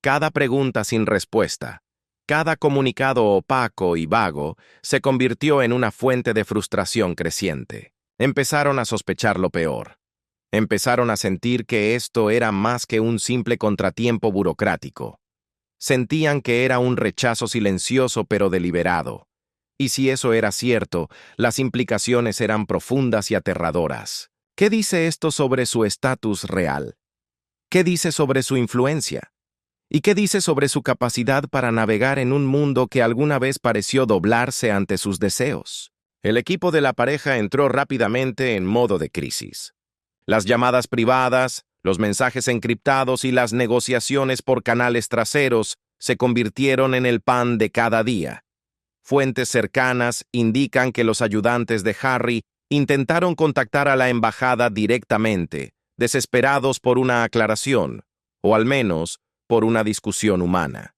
Cada pregunta sin respuesta, cada comunicado opaco y vago se convirtió en una fuente de frustración creciente. Empezaron a sospechar lo peor. Empezaron a sentir que esto era más que un simple contratiempo burocrático. Sentían que era un rechazo silencioso pero deliberado. Y si eso era cierto, las implicaciones eran profundas y aterradoras. ¿Qué dice esto sobre su estatus real? ¿Qué dice sobre su influencia? ¿Y qué dice sobre su capacidad para navegar en un mundo que alguna vez pareció doblarse ante sus deseos? El equipo de la pareja entró rápidamente en modo de crisis. Las llamadas privadas, los mensajes encriptados y las negociaciones por canales traseros se convirtieron en el pan de cada día. Fuentes cercanas indican que los ayudantes de Harry intentaron contactar a la embajada directamente, desesperados por una aclaración, o al menos por una discusión humana.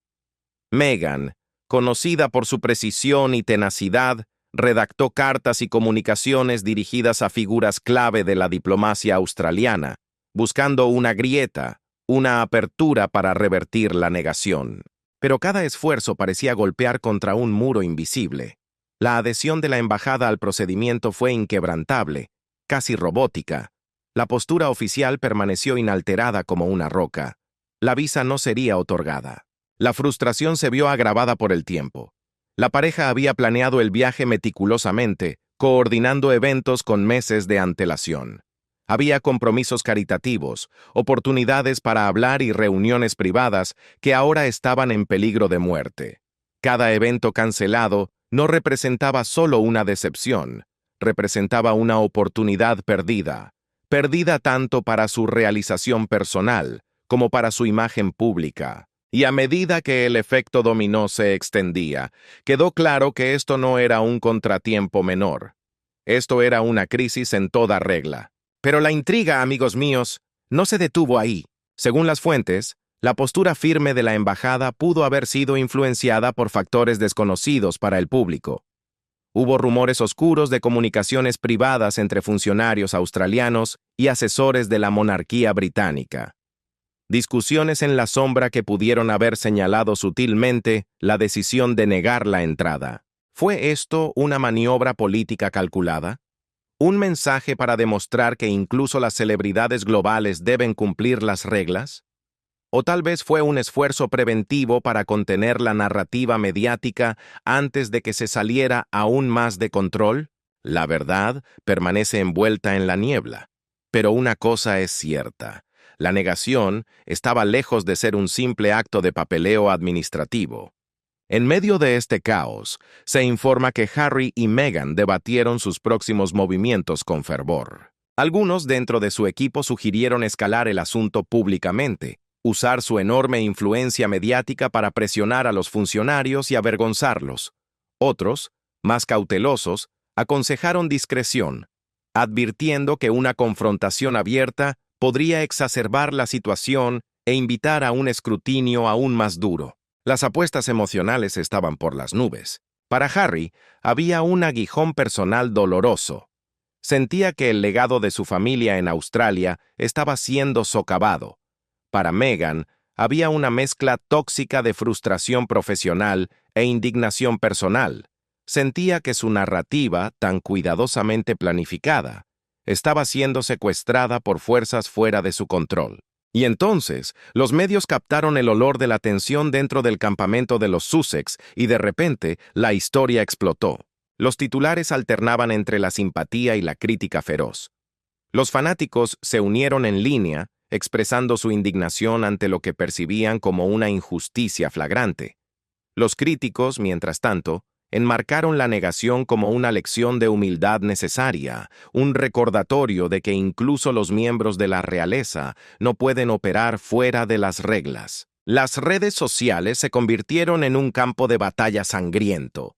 Meghan, conocida por su precisión y tenacidad, redactó cartas y comunicaciones dirigidas a figuras clave de la diplomacia australiana, buscando una grieta, una apertura para revertir la negación. Pero cada esfuerzo parecía golpear contra un muro invisible. La adhesión de la embajada al procedimiento fue inquebrantable, casi robótica. La postura oficial permaneció inalterada como una roca. La visa no sería otorgada. La frustración se vio agravada por el tiempo. La pareja había planeado el viaje meticulosamente, coordinando eventos con meses de antelación. Había compromisos caritativos, oportunidades para hablar y reuniones privadas que ahora estaban en peligro de muerte. Cada evento cancelado no representaba solo una decepción, representaba una oportunidad perdida, perdida tanto para su realización personal como para su imagen pública. Y a medida que el efecto dominó se extendía, quedó claro que esto no era un contratiempo menor. Esto era una crisis en toda regla. Pero la intriga, amigos míos, no se detuvo ahí. Según las fuentes, la postura firme de la embajada pudo haber sido influenciada por factores desconocidos para el público. Hubo rumores oscuros de comunicaciones privadas entre funcionarios australianos y asesores de la monarquía británica. Discusiones en la sombra que pudieron haber señalado sutilmente la decisión de negar la entrada. ¿Fue esto una maniobra política calculada? ¿Un mensaje para demostrar que incluso las celebridades globales deben cumplir las reglas? ¿O tal vez fue un esfuerzo preventivo para contener la narrativa mediática antes de que se saliera aún más de control? La verdad permanece envuelta en la niebla. Pero una cosa es cierta. La negación estaba lejos de ser un simple acto de papeleo administrativo. En medio de este caos, se informa que Harry y Meghan debatieron sus próximos movimientos con fervor. Algunos dentro de su equipo sugirieron escalar el asunto públicamente, usar su enorme influencia mediática para presionar a los funcionarios y avergonzarlos. Otros, más cautelosos, aconsejaron discreción, advirtiendo que una confrontación abierta podría exacerbar la situación e invitar a un escrutinio aún más duro. Las apuestas emocionales estaban por las nubes. Para Harry, había un aguijón personal doloroso. Sentía que el legado de su familia en Australia estaba siendo socavado. Para Meghan, había una mezcla tóxica de frustración profesional e indignación personal. Sentía que su narrativa, tan cuidadosamente planificada, estaba siendo secuestrada por fuerzas fuera de su control. Y entonces, los medios captaron el olor de la tensión dentro del campamento de los Sussex y de repente, la historia explotó. Los titulares alternaban entre la simpatía y la crítica feroz. Los fanáticos se unieron en línea, expresando su indignación ante lo que percibían como una injusticia flagrante. Los críticos, mientras tanto, enmarcaron la negación como una lección de humildad necesaria, un recordatorio de que incluso los miembros de la realeza no pueden operar fuera de las reglas. Las redes sociales se convirtieron en un campo de batalla sangriento.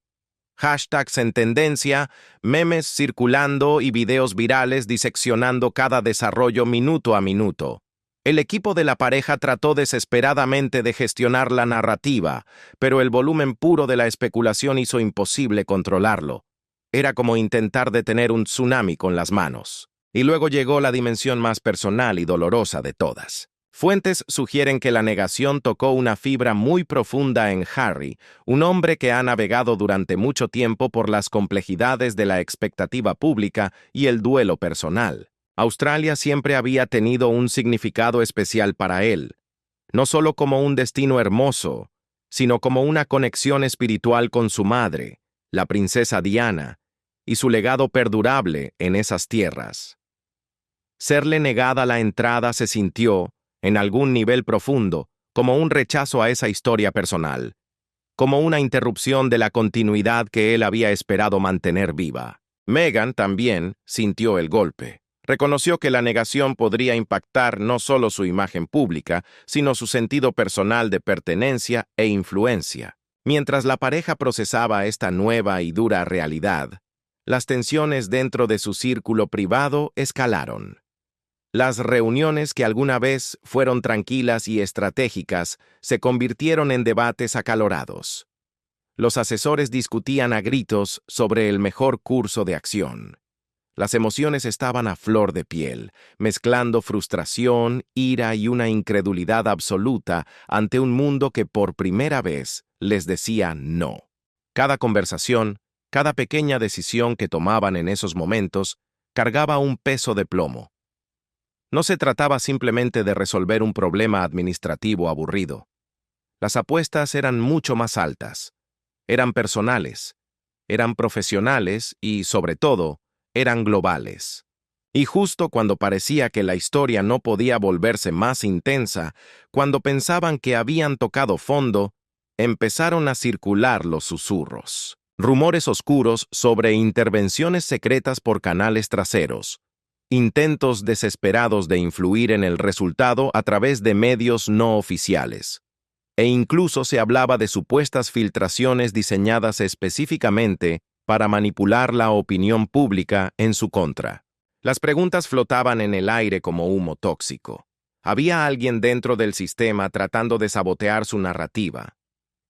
Hashtags en tendencia, memes circulando y videos virales diseccionando cada desarrollo minuto a minuto. El equipo de la pareja trató desesperadamente de gestionar la narrativa, pero el volumen puro de la especulación hizo imposible controlarlo. Era como intentar detener un tsunami con las manos. Y luego llegó la dimensión más personal y dolorosa de todas. Fuentes sugieren que la negación tocó una fibra muy profunda en Harry, un hombre que ha navegado durante mucho tiempo por las complejidades de la expectativa pública y el duelo personal. Australia siempre había tenido un significado especial para él, no solo como un destino hermoso, sino como una conexión espiritual con su madre, la princesa Diana, y su legado perdurable en esas tierras. Serle negada la entrada se sintió, en algún nivel profundo, como un rechazo a esa historia personal, como una interrupción de la continuidad que él había esperado mantener viva. Meghan también sintió el golpe. Reconoció que la negación podría impactar no solo su imagen pública, sino su sentido personal de pertenencia e influencia. Mientras la pareja procesaba esta nueva y dura realidad, las tensiones dentro de su círculo privado escalaron. Las reuniones que alguna vez fueron tranquilas y estratégicas se convirtieron en debates acalorados. Los asesores discutían a gritos sobre el mejor curso de acción. Las emociones estaban a flor de piel, mezclando frustración, ira y una incredulidad absoluta ante un mundo que por primera vez les decía no. Cada conversación, cada pequeña decisión que tomaban en esos momentos, cargaba un peso de plomo. No se trataba simplemente de resolver un problema administrativo aburrido. Las apuestas eran mucho más altas. Eran personales, eran profesionales y, sobre todo, eran globales. Y justo cuando parecía que la historia no podía volverse más intensa, cuando pensaban que habían tocado fondo, empezaron a circular los susurros. Rumores oscuros sobre intervenciones secretas por canales traseros, intentos desesperados de influir en el resultado a través de medios no oficiales. E incluso se hablaba de supuestas filtraciones diseñadas específicamente para manipular la opinión pública en su contra. Las preguntas flotaban en el aire como humo tóxico. ¿Había alguien dentro del sistema tratando de sabotear su narrativa?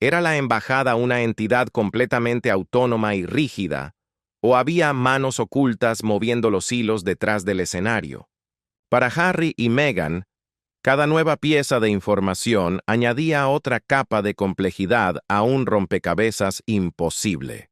¿Era la embajada una entidad completamente autónoma y rígida? ¿O había manos ocultas moviendo los hilos detrás del escenario? Para Harry y Meghan, cada nueva pieza de información añadía otra capa de complejidad a un rompecabezas imposible.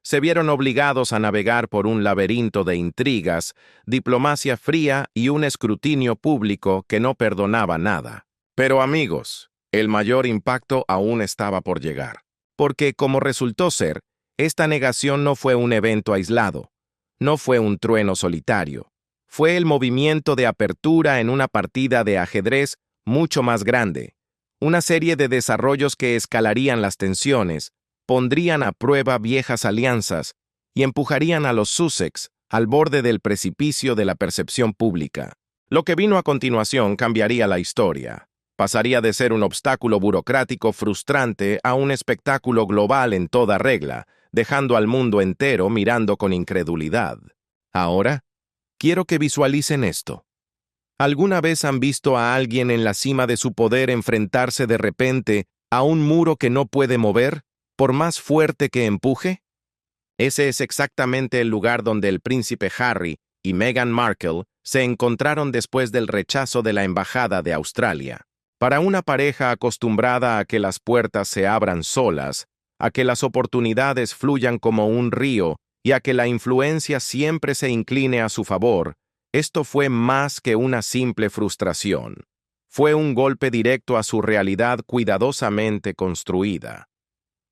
Se vieron obligados a navegar por un laberinto de intrigas, diplomacia fría y un escrutinio público que no perdonaba nada. Pero amigos, el mayor impacto aún estaba por llegar. Porque, como resultó ser, esta negación no fue un evento aislado, no fue un trueno solitario. Fue el movimiento de apertura en una partida de ajedrez mucho más grande, una serie de desarrollos que escalarían las tensiones, pondrían a prueba viejas alianzas y empujarían a los Sussex al borde del precipicio de la percepción pública. Lo que vino a continuación cambiaría la historia. Pasaría de ser un obstáculo burocrático frustrante a un espectáculo global en toda regla, dejando al mundo entero mirando con incredulidad. Ahora, quiero que visualicen esto. ¿Alguna vez han visto a alguien en la cima de su poder enfrentarse de repente a un muro que no puede mover, por más fuerte que empuje? Ese es exactamente el lugar donde el príncipe Harry y Meghan Markle se encontraron después del rechazo de la embajada de Australia. Para una pareja acostumbrada a que las puertas se abran solas, a que las oportunidades fluyan como un río y a que la influencia siempre se incline a su favor, esto fue más que una simple frustración. Fue un golpe directo a su realidad cuidadosamente construida.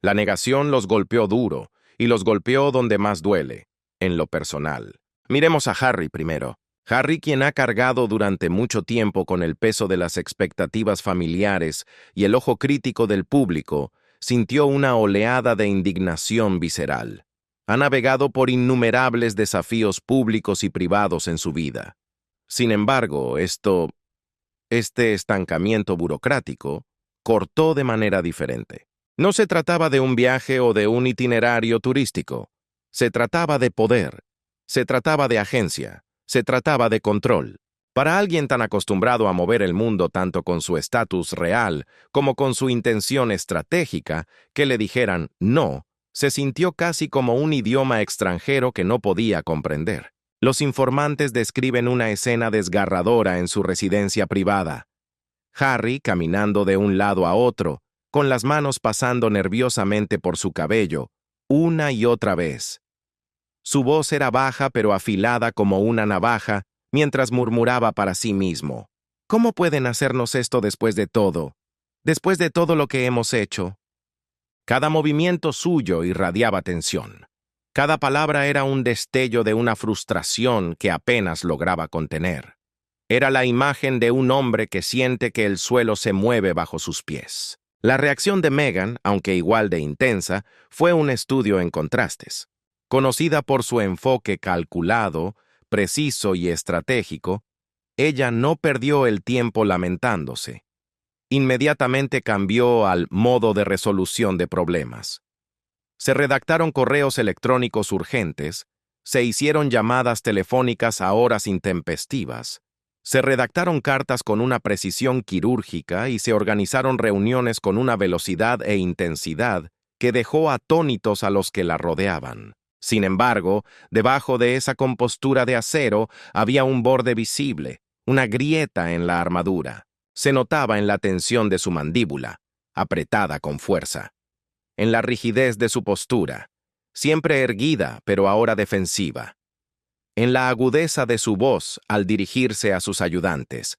La negación los golpeó duro, y los golpeó donde más duele, en lo personal. Miremos a Harry primero. Harry, quien ha cargado durante mucho tiempo con el peso de las expectativas familiares y el ojo crítico del público, sintió una oleada de indignación visceral. Ha navegado por innumerables desafíos públicos y privados en su vida. Sin embargo, este estancamiento burocrático cortó de manera diferente. No se trataba de un viaje o de un itinerario turístico. Se trataba de poder. Se trataba de agencia. Se trataba de control. Para alguien tan acostumbrado a mover el mundo tanto con su estatus real como con su intención estratégica, que le dijeran no, se sintió casi como un idioma extranjero que no podía comprender. Los informantes describen una escena desgarradora en su residencia privada. Harry caminando de un lado a otro, con las manos pasando nerviosamente por su cabello, una y otra vez. Su voz era baja pero afilada como una navaja, mientras murmuraba para sí mismo: ¿Cómo pueden hacernos esto después de todo? Después de todo lo que hemos hecho. Cada movimiento suyo irradiaba tensión. Cada palabra era un destello de una frustración que apenas lograba contener. Era la imagen de un hombre que siente que el suelo se mueve bajo sus pies. La reacción de Meghan, aunque igual de intensa, fue un estudio en contrastes. Conocida por su enfoque calculado, preciso y estratégico, ella no perdió el tiempo lamentándose. Inmediatamente cambió al modo de resolución de problemas. Se redactaron correos electrónicos urgentes, se hicieron llamadas telefónicas a horas intempestivas, se redactaron cartas con una precisión quirúrgica y se organizaron reuniones con una velocidad e intensidad que dejó atónitos a los que la rodeaban. Sin embargo, debajo de esa compostura de acero había un borde visible, una grieta en la armadura. Se notaba en la tensión de su mandíbula, apretada con fuerza, en la rigidez de su postura, siempre erguida pero ahora defensiva, en la agudeza de su voz al dirigirse a sus ayudantes.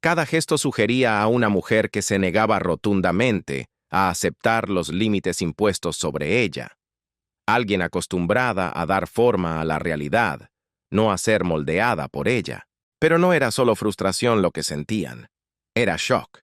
Cada gesto sugería a una mujer que se negaba rotundamente a aceptar los límites impuestos sobre ella. Alguien acostumbrada a dar forma a la realidad, no a ser moldeada por ella. Pero no era solo frustración lo que sentían. Era shock.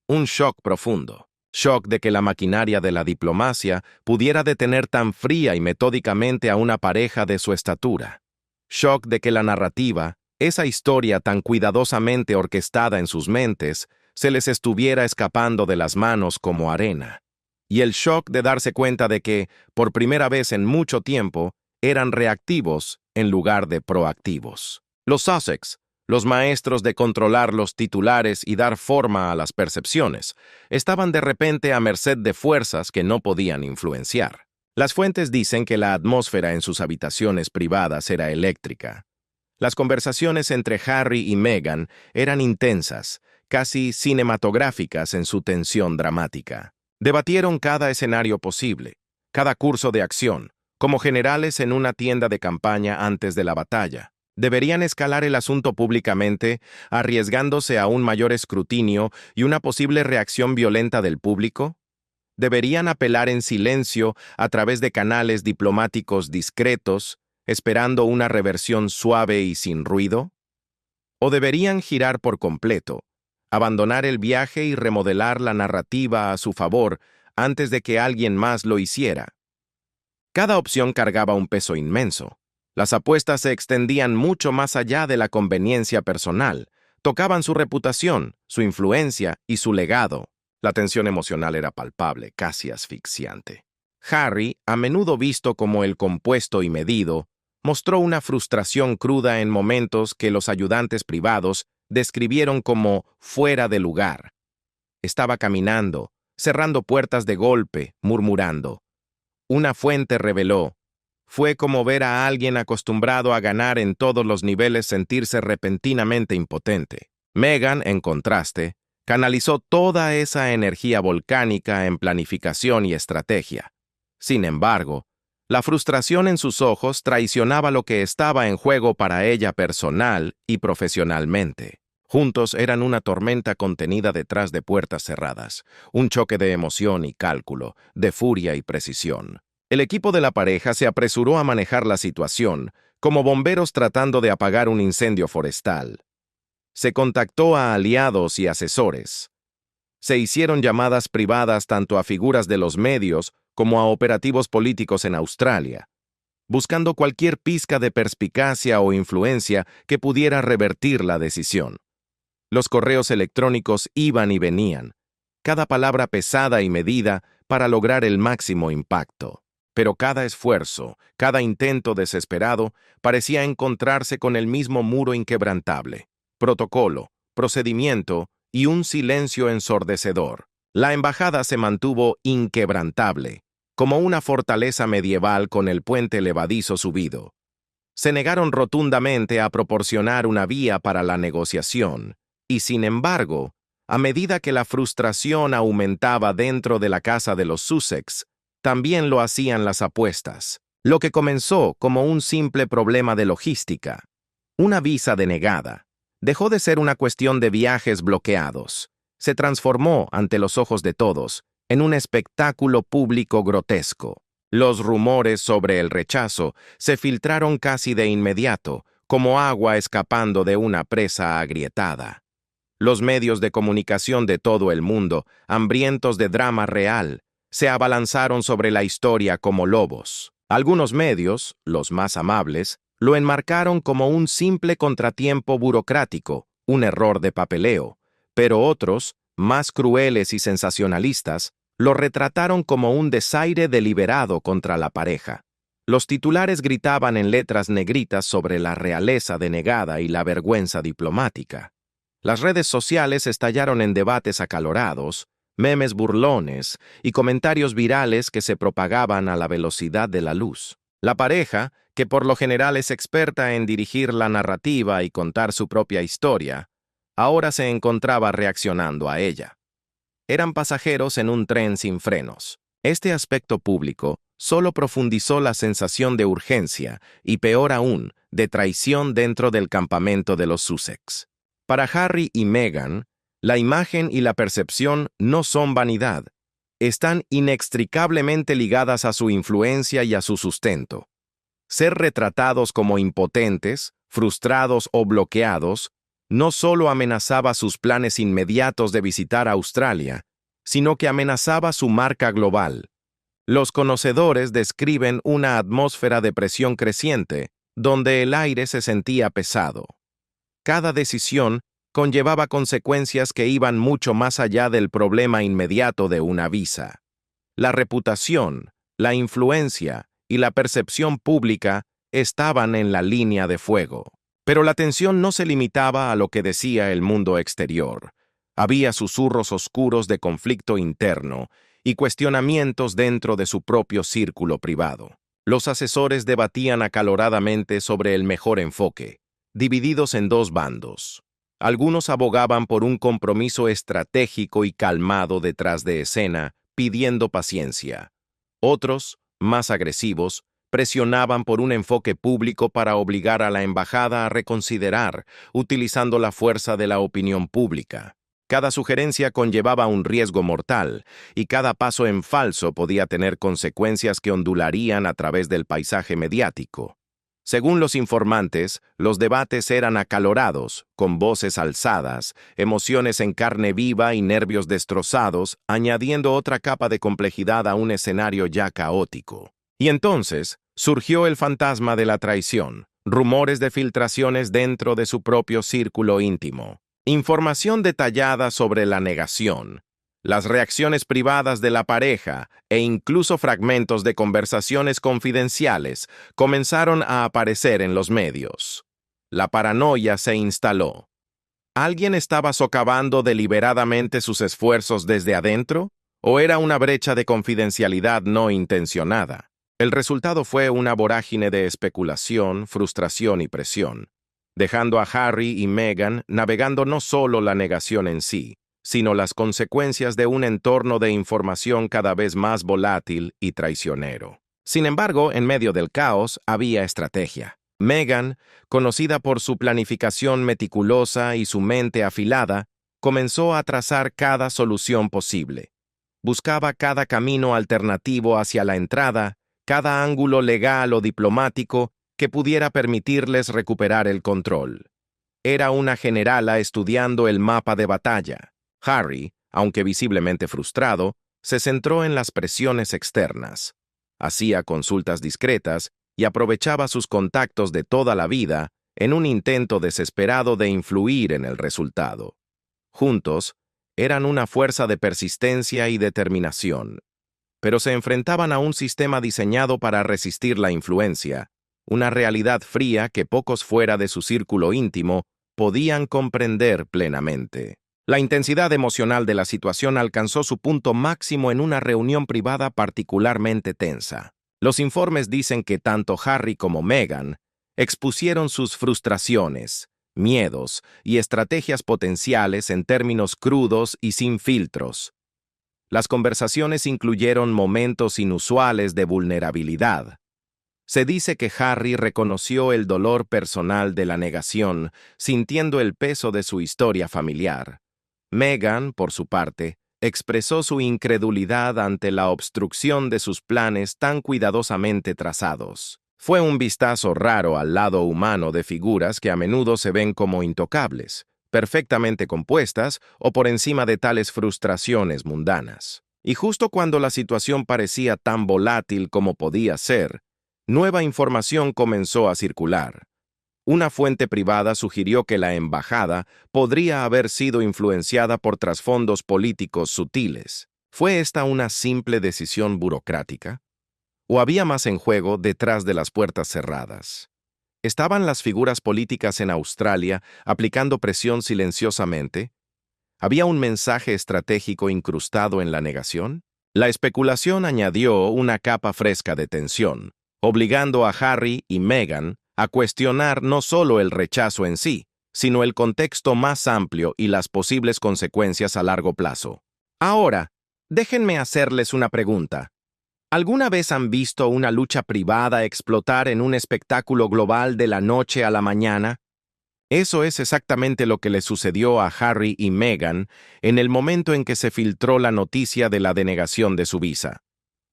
Un shock profundo. Shock de que la maquinaria de la diplomacia pudiera detener tan fría y metódicamente a una pareja de su estatura. Shock de que la narrativa, esa historia tan cuidadosamente orquestada en sus mentes, se les estuviera escapando de las manos como arena. Y el shock de darse cuenta de que, por primera vez en mucho tiempo, eran reactivos en lugar de proactivos. Los Sussex, los maestros de controlar los titulares y dar forma a las percepciones, estaban de repente a merced de fuerzas que no podían influenciar. Las fuentes dicen que la atmósfera en sus habitaciones privadas era eléctrica. Las conversaciones entre Harry y Meghan eran intensas, casi cinematográficas en su tensión dramática. Debatieron cada escenario posible, cada curso de acción, como generales en una tienda de campaña antes de la batalla. ¿Deberían escalar el asunto públicamente, arriesgándose a un mayor escrutinio y una posible reacción violenta del público? ¿Deberían apelar en silencio a través de canales diplomáticos discretos, esperando una reversión suave y sin ruido? ¿O deberían girar por completo, abandonar el viaje y remodelar la narrativa a su favor antes de que alguien más lo hiciera? Cada opción cargaba un peso inmenso. Las apuestas se extendían mucho más allá de la conveniencia personal, tocaban su reputación, su influencia y su legado. La tensión emocional era palpable, casi asfixiante. Harry, a menudo visto como el compuesto y medido, mostró una frustración cruda en momentos que los ayudantes privados describieron como fuera de lugar. Estaba caminando, cerrando puertas de golpe, murmurando. Una fuente reveló: fue como ver a alguien acostumbrado a ganar en todos los niveles sentirse repentinamente impotente. Meghan, en contraste, canalizó toda esa energía volcánica en planificación y estrategia. Sin embargo, la frustración en sus ojos traicionaba lo que estaba en juego para ella personal y profesionalmente. Juntos eran una tormenta contenida detrás de puertas cerradas, un choque de emoción y cálculo, de furia y precisión. El equipo de la pareja se apresuró a manejar la situación, como bomberos tratando de apagar un incendio forestal. Se contactó a aliados y asesores. Se hicieron llamadas privadas tanto a figuras de los medios como a operativos políticos en Australia, buscando cualquier pizca de perspicacia o influencia que pudiera revertir la decisión. Los correos electrónicos iban y venían, cada palabra pesada y medida para lograr el máximo impacto. Pero cada esfuerzo, cada intento desesperado, parecía encontrarse con el mismo muro inquebrantable: protocolo, procedimiento y un silencio ensordecedor. La embajada se mantuvo inquebrantable, como una fortaleza medieval con el puente levadizo subido. Se negaron rotundamente a proporcionar una vía para la negociación, y sin embargo, a medida que la frustración aumentaba dentro de la casa de los Sussex, también lo hacían las apuestas. Lo que comenzó como un simple problema de logística, una visa denegada, dejó de ser una cuestión de viajes bloqueados. Se transformó, ante los ojos de todos, en un espectáculo público grotesco. Los rumores sobre el rechazo se filtraron casi de inmediato, como agua escapando de una presa agrietada. Los medios de comunicación de todo el mundo, hambrientos de drama real, se abalanzaron sobre la historia como lobos. Algunos medios, los más amables, lo enmarcaron como un simple contratiempo burocrático, un error de papeleo, pero otros, más crueles y sensacionalistas, lo retrataron como un desaire deliberado contra la pareja. Los titulares gritaban en letras negritas sobre la realeza denegada y la vergüenza diplomática. Las redes sociales estallaron en debates acalorados, memes burlones y comentarios virales que se propagaban a la velocidad de la luz. La pareja, que por lo general es experta en dirigir la narrativa y contar su propia historia, ahora se encontraba reaccionando a ella. Eran pasajeros en un tren sin frenos. Este aspecto público solo profundizó la sensación de urgencia y, peor aún, de traición dentro del campamento de los Sussex. Para Harry y Meghan, la imagen y la percepción no son vanidad. Están inextricablemente ligadas a su influencia y a su sustento. Ser retratados como impotentes, frustrados o bloqueados no solo amenazaba sus planes inmediatos de visitar Australia, sino que amenazaba su marca global. Los conocedores describen una atmósfera de presión creciente, donde el aire se sentía pesado. Cada decisión conllevaba consecuencias que iban mucho más allá del problema inmediato de una visa. La reputación, la influencia y la percepción pública estaban en la línea de fuego. Pero la tensión no se limitaba a lo que decía el mundo exterior. Había susurros oscuros de conflicto interno y cuestionamientos dentro de su propio círculo privado. Los asesores debatían acaloradamente sobre el mejor enfoque, divididos en dos bandos. Algunos abogaban por un compromiso estratégico y calmado detrás de escena, pidiendo paciencia. Otros, más agresivos, presionaban por un enfoque público para obligar a la embajada a reconsiderar, utilizando la fuerza de la opinión pública. Cada sugerencia conllevaba un riesgo mortal, y cada paso en falso podía tener consecuencias que ondularían a través del paisaje mediático. Según los informantes, los debates eran acalorados, con voces alzadas, emociones en carne viva y nervios destrozados, añadiendo otra capa de complejidad a un escenario ya caótico. Y entonces surgió el fantasma de la traición, rumores de filtraciones dentro de su propio círculo íntimo, información detallada sobre la negación, las reacciones privadas de la pareja e incluso fragmentos de conversaciones confidenciales comenzaron a aparecer en los medios. La paranoia se instaló. ¿Alguien estaba socavando deliberadamente sus esfuerzos desde adentro? ¿O era una brecha de confidencialidad no intencionada? El resultado fue una vorágine de especulación, frustración y presión, dejando a Harry y Meghan navegando no solo la negación en sí, sino las consecuencias de un entorno de información cada vez más volátil y traicionero. Sin embargo, en medio del caos había estrategia. Meghan, conocida por su planificación meticulosa y su mente afilada, comenzó a trazar cada solución posible. Buscaba cada camino alternativo hacia la entrada, cada ángulo legal o diplomático que pudiera permitirles recuperar el control. Era una generala estudiando el mapa de batalla. Harry, aunque visiblemente frustrado, se centró en las presiones externas. Hacía consultas discretas y aprovechaba sus contactos de toda la vida en un intento desesperado de influir en el resultado. Juntos, eran una fuerza de persistencia y determinación. Pero se enfrentaban a un sistema diseñado para resistir la influencia, una realidad fría que pocos fuera de su círculo íntimo podían comprender plenamente. La intensidad emocional de la situación alcanzó su punto máximo en una reunión privada particularmente tensa. Los informes dicen que tanto Harry como Meghan expusieron sus frustraciones, miedos y estrategias potenciales en términos crudos y sin filtros. Las conversaciones incluyeron momentos inusuales de vulnerabilidad. Se dice que Harry reconoció el dolor personal de la negación, sintiendo el peso de su historia familiar. Meghan, por su parte, expresó su incredulidad ante la obstrucción de sus planes tan cuidadosamente trazados. Fue un vistazo raro al lado humano de figuras que a menudo se ven como intocables, perfectamente compuestas o por encima de tales frustraciones mundanas. Y justo cuando la situación parecía tan volátil como podía ser, nueva información comenzó a circular. Una fuente privada sugirió que la embajada podría haber sido influenciada por trasfondos políticos sutiles. ¿Fue esta una simple decisión burocrática? ¿O había más en juego detrás de las puertas cerradas? ¿Estaban las figuras políticas en Australia aplicando presión silenciosamente? ¿Había un mensaje estratégico incrustado en la negación? La especulación añadió una capa fresca de tensión, obligando a Harry y Meghan a cuestionar no solo el rechazo en sí, sino el contexto más amplio y las posibles consecuencias a largo plazo. Ahora, déjenme hacerles una pregunta. ¿Alguna vez han visto una lucha privada explotar en un espectáculo global de la noche a la mañana? Eso es exactamente lo que le sucedió a Harry y Meghan en el momento en que se filtró la noticia de la denegación de su visa.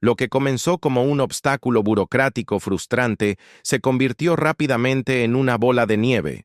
Lo que comenzó como un obstáculo burocrático frustrante se convirtió rápidamente en una bola de nieve,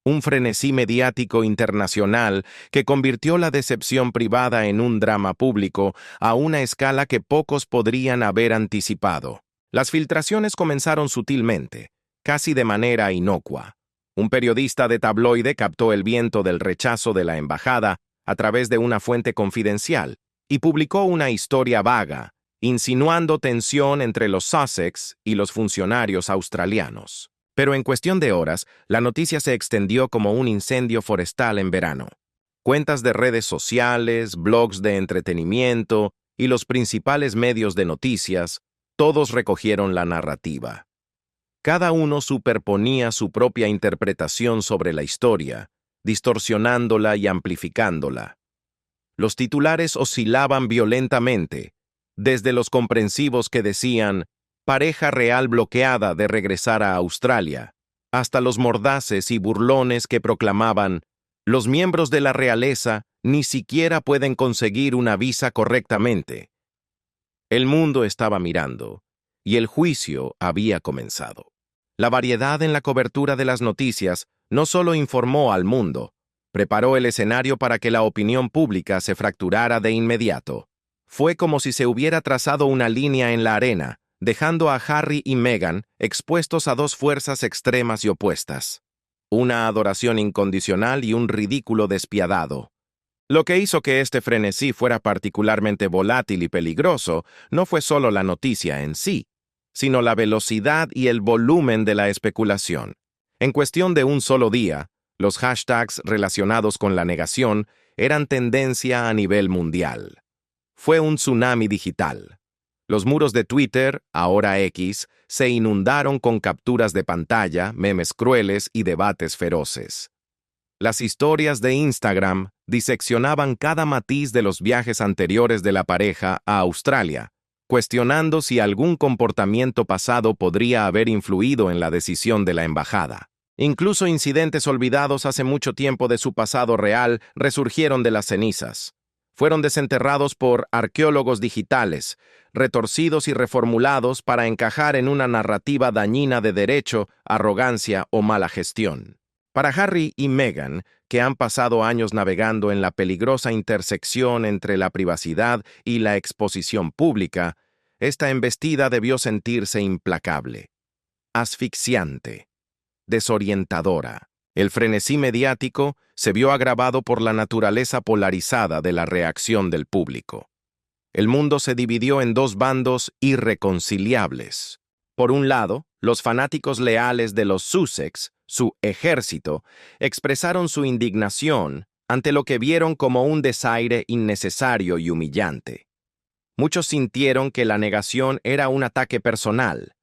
un frenesí mediático internacional que convirtió la decepción privada en un drama público a una escala que pocos podrían haber anticipado. Las filtraciones comenzaron sutilmente, casi de manera inocua. Un periodista de tabloide captó el viento del rechazo de la embajada a través de una fuente confidencial y publicó una historia vaga, insinuando tensión entre los Sussex y los funcionarios australianos. Pero en cuestión de horas, la noticia se extendió como un incendio forestal en verano. Cuentas de redes sociales, blogs de entretenimiento y los principales medios de noticias, todos recogieron la narrativa. Cada uno superponía su propia interpretación sobre la historia, distorsionándola y amplificándola. Los titulares oscilaban violentamente, desde los comprensivos que decían «pareja real bloqueada de regresar a Australia», hasta los mordaces y burlones que proclamaban «los miembros de la realeza ni siquiera pueden conseguir una visa correctamente». El mundo estaba mirando, y el juicio había comenzado. La variedad en la cobertura de las noticias no solo informó al mundo, preparó el escenario para que la opinión pública se fracturara de inmediato. Fue como si se hubiera trazado una línea en la arena, dejando a Harry y Meghan expuestos a dos fuerzas extremas y opuestas. Una adoración incondicional y un ridículo despiadado. Lo que hizo que este frenesí fuera particularmente volátil y peligroso no fue solo la noticia en sí, sino la velocidad y el volumen de la especulación. En cuestión de un solo día, los hashtags relacionados con la negación eran tendencia a nivel mundial. Fue un tsunami digital. Los muros de Twitter, ahora X, se inundaron con capturas de pantalla, memes crueles y debates feroces. Las historias de Instagram diseccionaban cada matiz de los viajes anteriores de la pareja a Australia, cuestionando si algún comportamiento pasado podría haber influido en la decisión de la embajada. Incluso incidentes olvidados hace mucho tiempo de su pasado real resurgieron de las cenizas. Fueron desenterrados por arqueólogos digitales, retorcidos y reformulados para encajar en una narrativa dañina de derecho, arrogancia o mala gestión. Para Harry y Meghan, que han pasado años navegando en la peligrosa intersección entre la privacidad y la exposición pública, esta embestida debió sentirse implacable, asfixiante, desorientadora. El frenesí mediático se vio agravado por la naturaleza polarizada de la reacción del público. El mundo se dividió en dos bandos irreconciliables. Por un lado, los fanáticos leales de los Sussex, su ejército, expresaron su indignación ante lo que vieron como un desaire innecesario y humillante. Muchos sintieron que la negación era un ataque personal,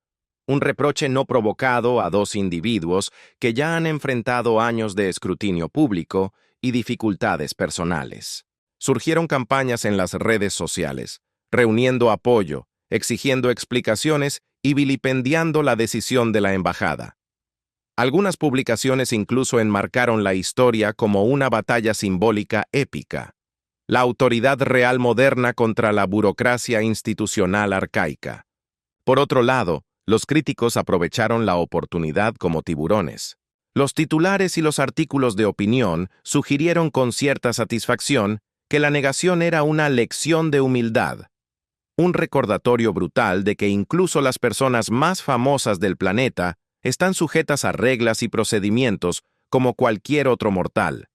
un reproche no provocado a dos individuos que ya han enfrentado años de escrutinio público y dificultades personales. Surgieron campañas en las redes sociales, reuniendo apoyo, exigiendo explicaciones y vilipendiando la decisión de la embajada. Algunas publicaciones incluso enmarcaron la historia como una batalla simbólica épica, la autoridad real moderna contra la burocracia institucional arcaica. Por otro lado, los críticos aprovecharon la oportunidad como tiburones. Los titulares y los artículos de opinión sugirieron con cierta satisfacción que la negación era una lección de humildad, un recordatorio brutal de que incluso las personas más famosas del planeta están sujetas a reglas y procedimientos como cualquier otro mortal.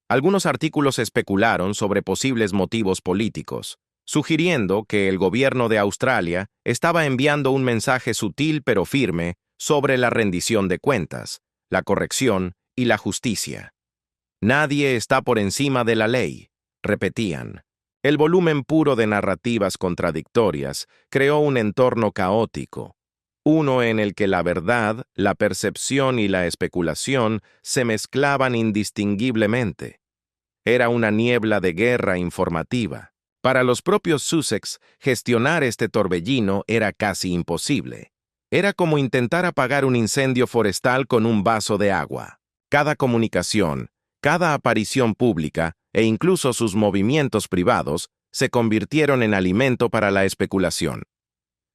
Algunos artículos especularon sobre posibles motivos políticos, sugiriendo que el gobierno de Australia estaba enviando un mensaje sutil pero firme sobre la rendición de cuentas, la corrección y la justicia. Nadie está por encima de la ley, repetían. El volumen puro de narrativas contradictorias creó un entorno caótico, uno en el que la verdad, la percepción y la especulación se mezclaban indistinguiblemente. Era una niebla de guerra informativa. Para los propios Sussex, gestionar este torbellino era casi imposible. Era como intentar apagar un incendio forestal con un vaso de agua. Cada comunicación, cada aparición pública e incluso sus movimientos privados se convirtieron en alimento para la especulación.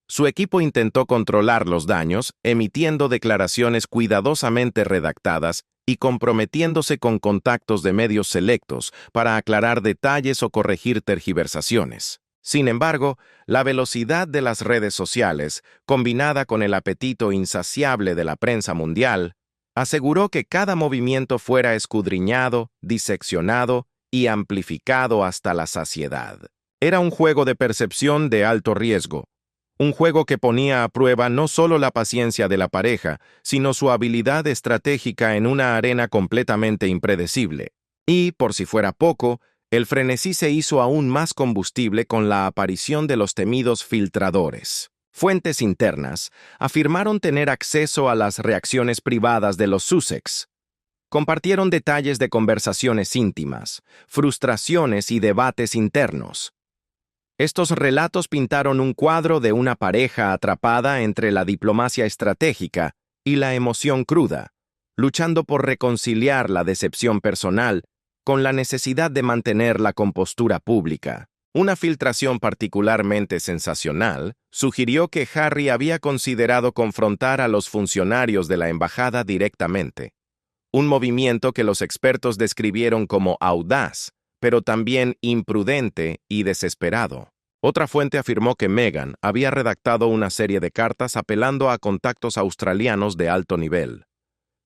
Su equipo intentó controlar los daños, emitiendo declaraciones cuidadosamente redactadas y comprometiéndose con contactos de medios selectos para aclarar detalles o corregir tergiversaciones. Sin embargo, la velocidad de las redes sociales, combinada con el apetito insaciable de la prensa mundial, aseguró que cada movimiento fuera escudriñado, diseccionado y amplificado hasta la saciedad. Era un juego de percepción de alto riesgo, un juego que ponía a prueba no solo la paciencia de la pareja, sino su habilidad estratégica en una arena completamente impredecible. Y, por si fuera poco, el frenesí se hizo aún más combustible con la aparición de los temidos filtradores. Fuentes internas afirmaron tener acceso a las reacciones privadas de los Sussex. Compartieron detalles de conversaciones íntimas, frustraciones y debates internos. Estos relatos pintaron un cuadro de una pareja atrapada entre la diplomacia estratégica y la emoción cruda, luchando por reconciliar la decepción personal con la necesidad de mantener la compostura pública. Una filtración particularmente sensacional sugirió que Harry había considerado confrontar a los funcionarios de la embajada directamente, un movimiento que los expertos describieron como audaz, pero también imprudente y desesperado. Otra fuente afirmó que Meghan había redactado una serie de cartas apelando a contactos australianos de alto nivel.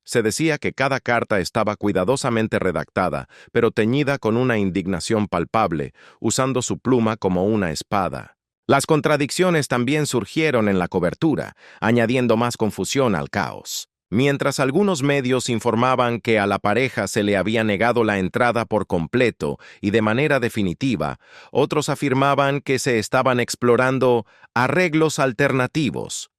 Se decía que cada carta estaba cuidadosamente redactada, pero teñida con una indignación palpable, usando su pluma como una espada. Las contradicciones también surgieron en la cobertura, añadiendo más confusión al caos. Mientras algunos medios informaban que a la pareja se le había negado la entrada por completo y de manera definitiva, otros afirmaban que se estaban explorando arreglos alternativos.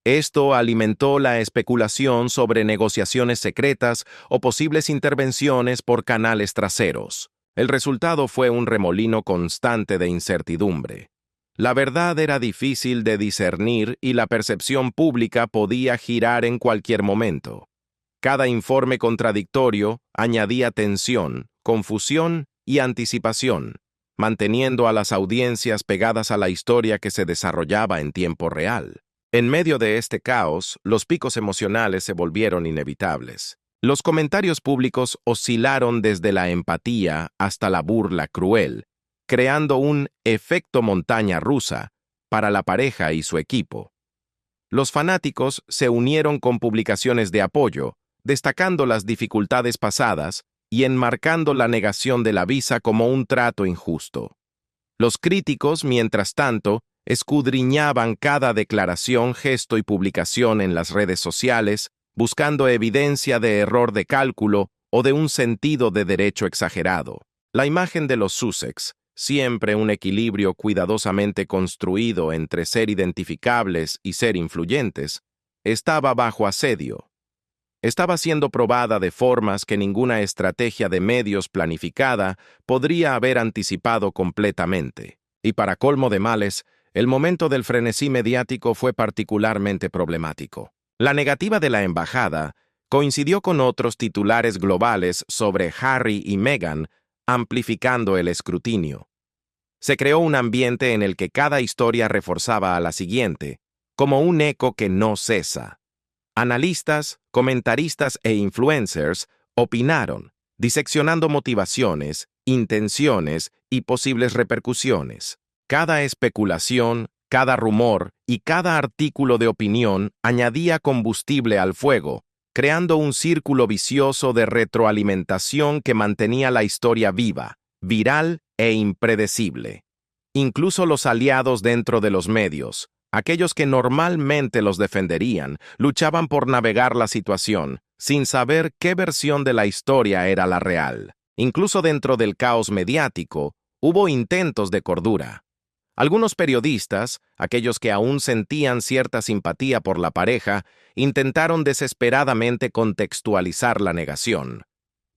Esto alimentó la especulación sobre negociaciones secretas o posibles intervenciones por canales traseros. El resultado fue un remolino constante de incertidumbre. La verdad era difícil de discernir y la percepción pública podía girar en cualquier momento. Cada informe contradictorio añadía tensión, confusión y anticipación, manteniendo a las audiencias pegadas a la historia que se desarrollaba en tiempo real. En medio de este caos, los picos emocionales se volvieron inevitables. Los comentarios públicos oscilaron desde la empatía hasta la burla cruel, creando un efecto montaña rusa para la pareja y su equipo. Los fanáticos se unieron con publicaciones de apoyo, destacando las dificultades pasadas y enmarcando la negación de la visa como un trato injusto. Los críticos, mientras tanto, escudriñaban cada declaración, gesto y publicación en las redes sociales, buscando evidencia de error de cálculo o de un sentido de derecho exagerado. La imagen de los Sussex, siempre un equilibrio cuidadosamente construido entre ser identificables y ser influyentes, estaba bajo asedio. Estaba siendo probada de formas que ninguna estrategia de medios planificada podría haber anticipado completamente. Y para colmo de males, el momento del frenesí mediático fue particularmente problemático. La negativa de la embajada coincidió con otros titulares globales sobre Harry y Meghan, amplificando el escrutinio. Se creó un ambiente en el que cada historia reforzaba a la siguiente, como un eco que no cesa. Analistas, comentaristas e influencers opinaron, diseccionando motivaciones, intenciones y posibles repercusiones. Cada especulación, cada rumor y cada artículo de opinión añadía combustible al fuego, creando un círculo vicioso de retroalimentación que mantenía la historia viva, viral e impredecible. Incluso los aliados dentro de los medios, aquellos que normalmente los defenderían, luchaban por navegar la situación, sin saber qué versión de la historia era la real. Incluso dentro del caos mediático, hubo intentos de cordura. Algunos periodistas, aquellos que aún sentían cierta simpatía por la pareja, intentaron desesperadamente contextualizar la negación.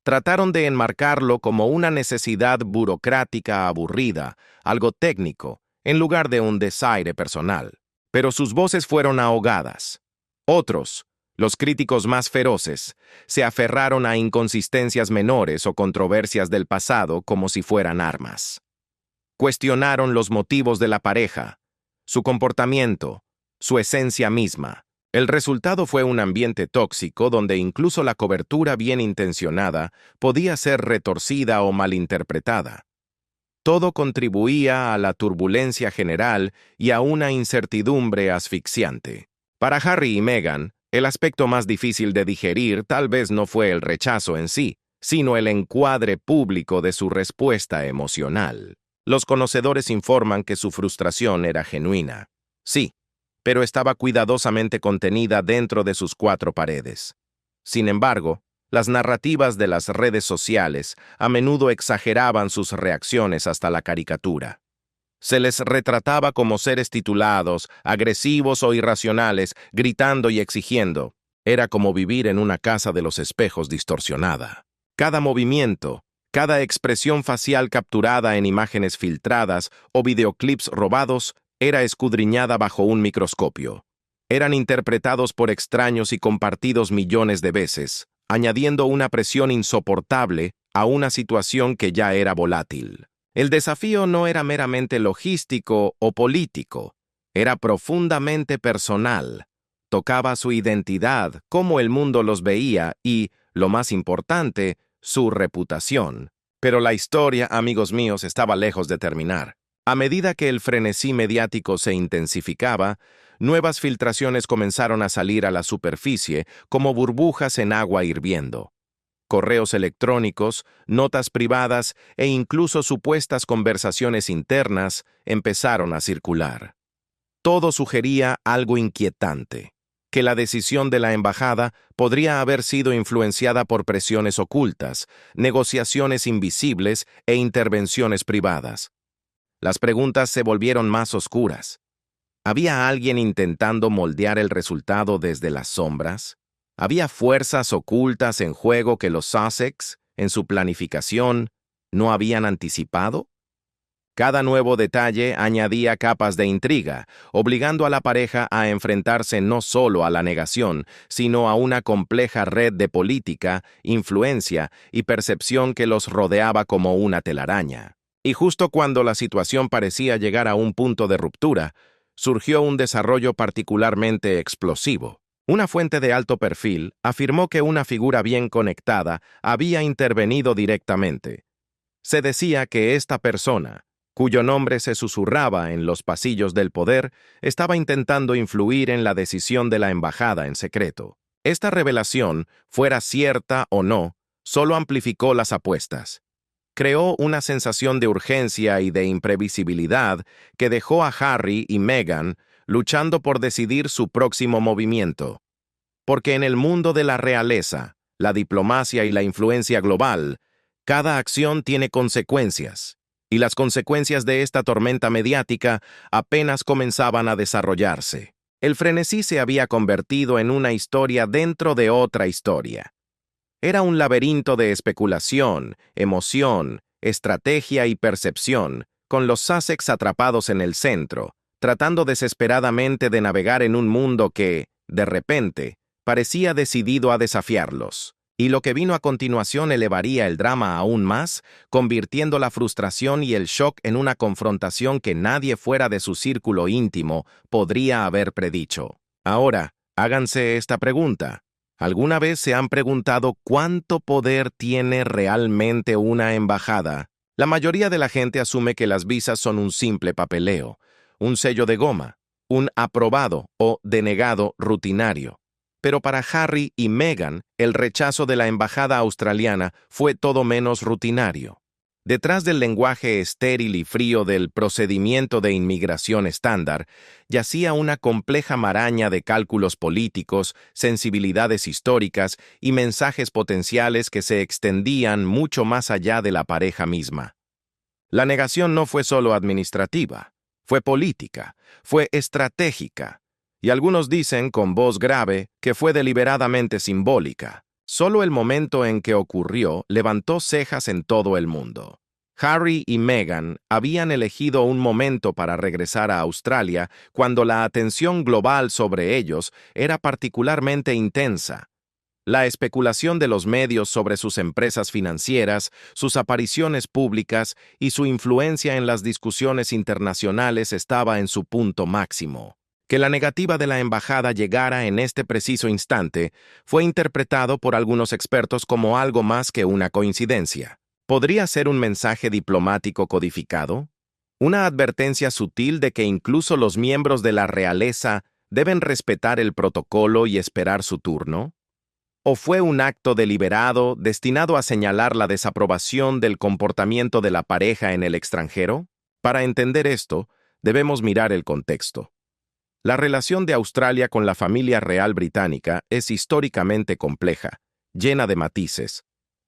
Trataron de enmarcarlo como una necesidad burocrática aburrida, algo técnico, en lugar de un desaire personal. Pero sus voces fueron ahogadas. Otros, los críticos más feroces, se aferraron a inconsistencias menores o controversias del pasado como si fueran armas. Cuestionaron los motivos de la pareja, su comportamiento, su esencia misma. El resultado fue un ambiente tóxico donde incluso la cobertura bien intencionada podía ser retorcida o malinterpretada. Todo contribuía a la turbulencia general y a una incertidumbre asfixiante. Para Harry y Meghan, el aspecto más difícil de digerir tal vez no fue el rechazo en sí, sino el encuadre público de su respuesta emocional. Los conocedores informan que su frustración era genuina. Sí, pero estaba cuidadosamente contenida dentro de sus cuatro paredes. Sin embargo, las narrativas de las redes sociales a menudo exageraban sus reacciones hasta la caricatura. Se les retrataba como seres titulados, agresivos o irracionales, gritando y exigiendo. Era como vivir en una casa de los espejos distorsionada. Cada movimiento, cada expresión facial capturada en imágenes filtradas o videoclips robados era escudriñada bajo un microscopio. Eran interpretados por extraños y compartidos millones de veces, añadiendo una presión insoportable a una situación que ya era volátil. El desafío no era meramente logístico o político, era profundamente personal. Tocaba su identidad, cómo el mundo los veía y, lo más importante, su reputación. Pero la historia, amigos míos, estaba lejos de terminar. A medida que el frenesí mediático se intensificaba, nuevas filtraciones comenzaron a salir a la superficie como burbujas en agua hirviendo. Correos electrónicos, notas privadas e incluso supuestas conversaciones internas empezaron a circular. Todo sugería algo inquietante, que la decisión de la embajada podría haber sido influenciada por presiones ocultas, negociaciones invisibles e intervenciones privadas. Las preguntas se volvieron más oscuras. ¿Había alguien intentando moldear el resultado desde las sombras? ¿Había fuerzas ocultas en juego que los Sussex, en su planificación, no habían anticipado? Cada nuevo detalle añadía capas de intriga, obligando a la pareja a enfrentarse no solo a la negación, sino a una compleja red de política, influencia y percepción que los rodeaba como una telaraña. Y justo cuando la situación parecía llegar a un punto de ruptura, surgió un desarrollo particularmente explosivo. Una fuente de alto perfil afirmó que una figura bien conectada había intervenido directamente. Se decía que esta persona, cuyo nombre se susurraba en los pasillos del poder, estaba intentando influir en la decisión de la embajada en secreto. Esta revelación, fuera cierta o no, solo amplificó las apuestas. Creó una sensación de urgencia y de imprevisibilidad que dejó a Harry y Meghan luchando por decidir su próximo movimiento. Porque en el mundo de la realeza, la diplomacia y la influencia global, cada acción tiene consecuencias, y las consecuencias de esta tormenta mediática apenas comenzaban a desarrollarse. El frenesí se había convertido en una historia dentro de otra historia. Era un laberinto de especulación, emoción, estrategia y percepción, con los Sussex atrapados en el centro, tratando desesperadamente de navegar en un mundo que, de repente, parecía decidido a desafiarlos. Y lo que vino a continuación elevaría el drama aún más, convirtiendo la frustración y el shock en una confrontación que nadie fuera de su círculo íntimo podría haber predicho. Ahora, háganse esta pregunta. ¿Alguna vez se han preguntado cuánto poder tiene realmente una embajada? La mayoría de la gente asume que las visas son un simple papeleo, un sello de goma, un aprobado o denegado rutinario. Pero para Harry y Meghan, el rechazo de la embajada australiana fue todo menos rutinario. Detrás del lenguaje estéril y frío del procedimiento de inmigración estándar, yacía una compleja maraña de cálculos políticos, sensibilidades históricas y mensajes potenciales que se extendían mucho más allá de la pareja misma. La negación no fue solo administrativa, fue política, fue estratégica, y algunos dicen con voz grave que fue deliberadamente simbólica. Solo el momento en que ocurrió levantó cejas en todo el mundo. Harry y Meghan habían elegido un momento para regresar a Australia cuando la atención global sobre ellos era particularmente intensa. La especulación de los medios sobre sus empresas financieras, sus apariciones públicas y su influencia en las discusiones internacionales estaba en su punto máximo. Que la negativa de la embajada llegara en este preciso instante fue interpretado por algunos expertos como algo más que una coincidencia. ¿Podría ser un mensaje diplomático codificado? ¿Una advertencia sutil de que incluso los miembros de la realeza deben respetar el protocolo y esperar su turno? ¿O fue un acto deliberado destinado a señalar la desaprobación del comportamiento de la pareja en el extranjero? Para entender esto, debemos mirar el contexto. La relación de Australia con la familia real británica es históricamente compleja, llena de matices.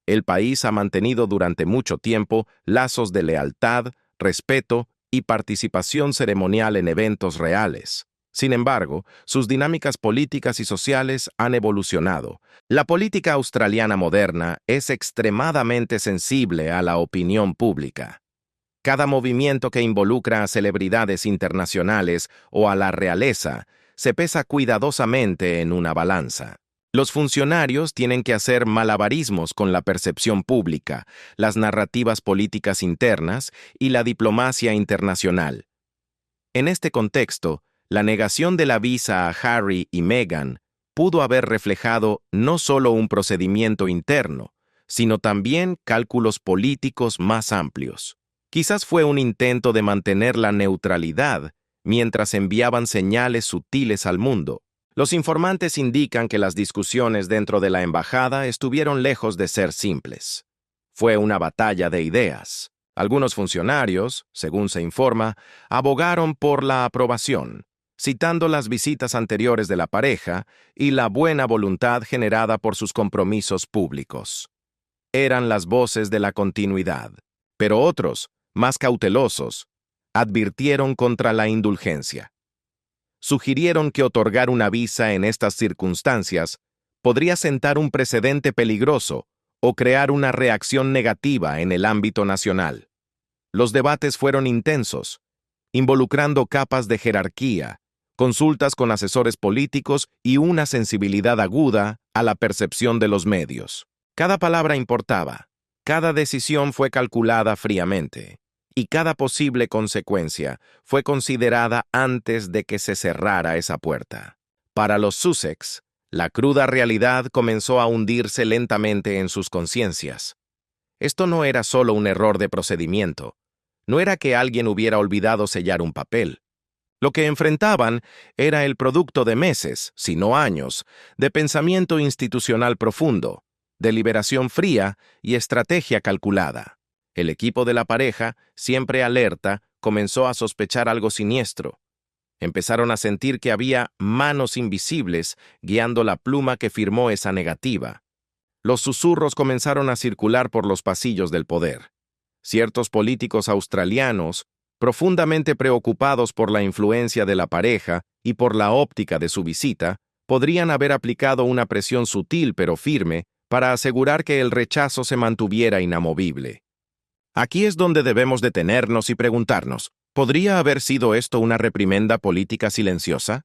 El país ha mantenido durante mucho tiempo lazos de lealtad, respeto y participación ceremonial en eventos reales. Sin embargo, sus dinámicas políticas y sociales han evolucionado. La política australiana moderna es extremadamente sensible a la opinión pública. Cada movimiento que involucra a celebridades internacionales o a la realeza se pesa cuidadosamente en una balanza. Los funcionarios tienen que hacer malabarismos con la percepción pública, las narrativas políticas internas y la diplomacia internacional. En este contexto, la negación de la visa a Harry y Meghan pudo haber reflejado no solo un procedimiento interno, sino también cálculos políticos más amplios. Quizás fue un intento de mantener la neutralidad mientras enviaban señales sutiles al mundo. Los informantes indican que las discusiones dentro de la embajada estuvieron lejos de ser simples. Fue una batalla de ideas. Algunos funcionarios, según se informa, abogaron por la aprobación, citando las visitas anteriores de la pareja y la buena voluntad generada por sus compromisos públicos. Eran las voces de la continuidad, pero otros, más cautelosos, advirtieron contra la indulgencia. Sugirieron que otorgar una visa en estas circunstancias podría sentar un precedente peligroso o crear una reacción negativa en el ámbito nacional. Los debates fueron intensos, involucrando capas de jerarquía, consultas con asesores políticos y una sensibilidad aguda a la percepción de los medios. Cada palabra importaba, cada decisión fue calculada fríamente, y cada posible consecuencia fue considerada antes de que se cerrara esa puerta. Para los Sussex, la cruda realidad comenzó a hundirse lentamente en sus conciencias. Esto no era solo un error de procedimiento, no era que alguien hubiera olvidado sellar un papel. Lo que enfrentaban era el producto de meses, si no años, de pensamiento institucional profundo, deliberación fría y estrategia calculada. El equipo de la pareja, siempre alerta, comenzó a sospechar algo siniestro. Empezaron a sentir que había manos invisibles guiando la pluma que firmó esa negativa. Los susurros comenzaron a circular por los pasillos del poder. Ciertos políticos australianos, profundamente preocupados por la influencia de la pareja y por la óptica de su visita, podrían haber aplicado una presión sutil pero firme para asegurar que el rechazo se mantuviera inamovible. Aquí es donde debemos detenernos y preguntarnos, ¿podría haber sido esto una reprimenda política silenciosa?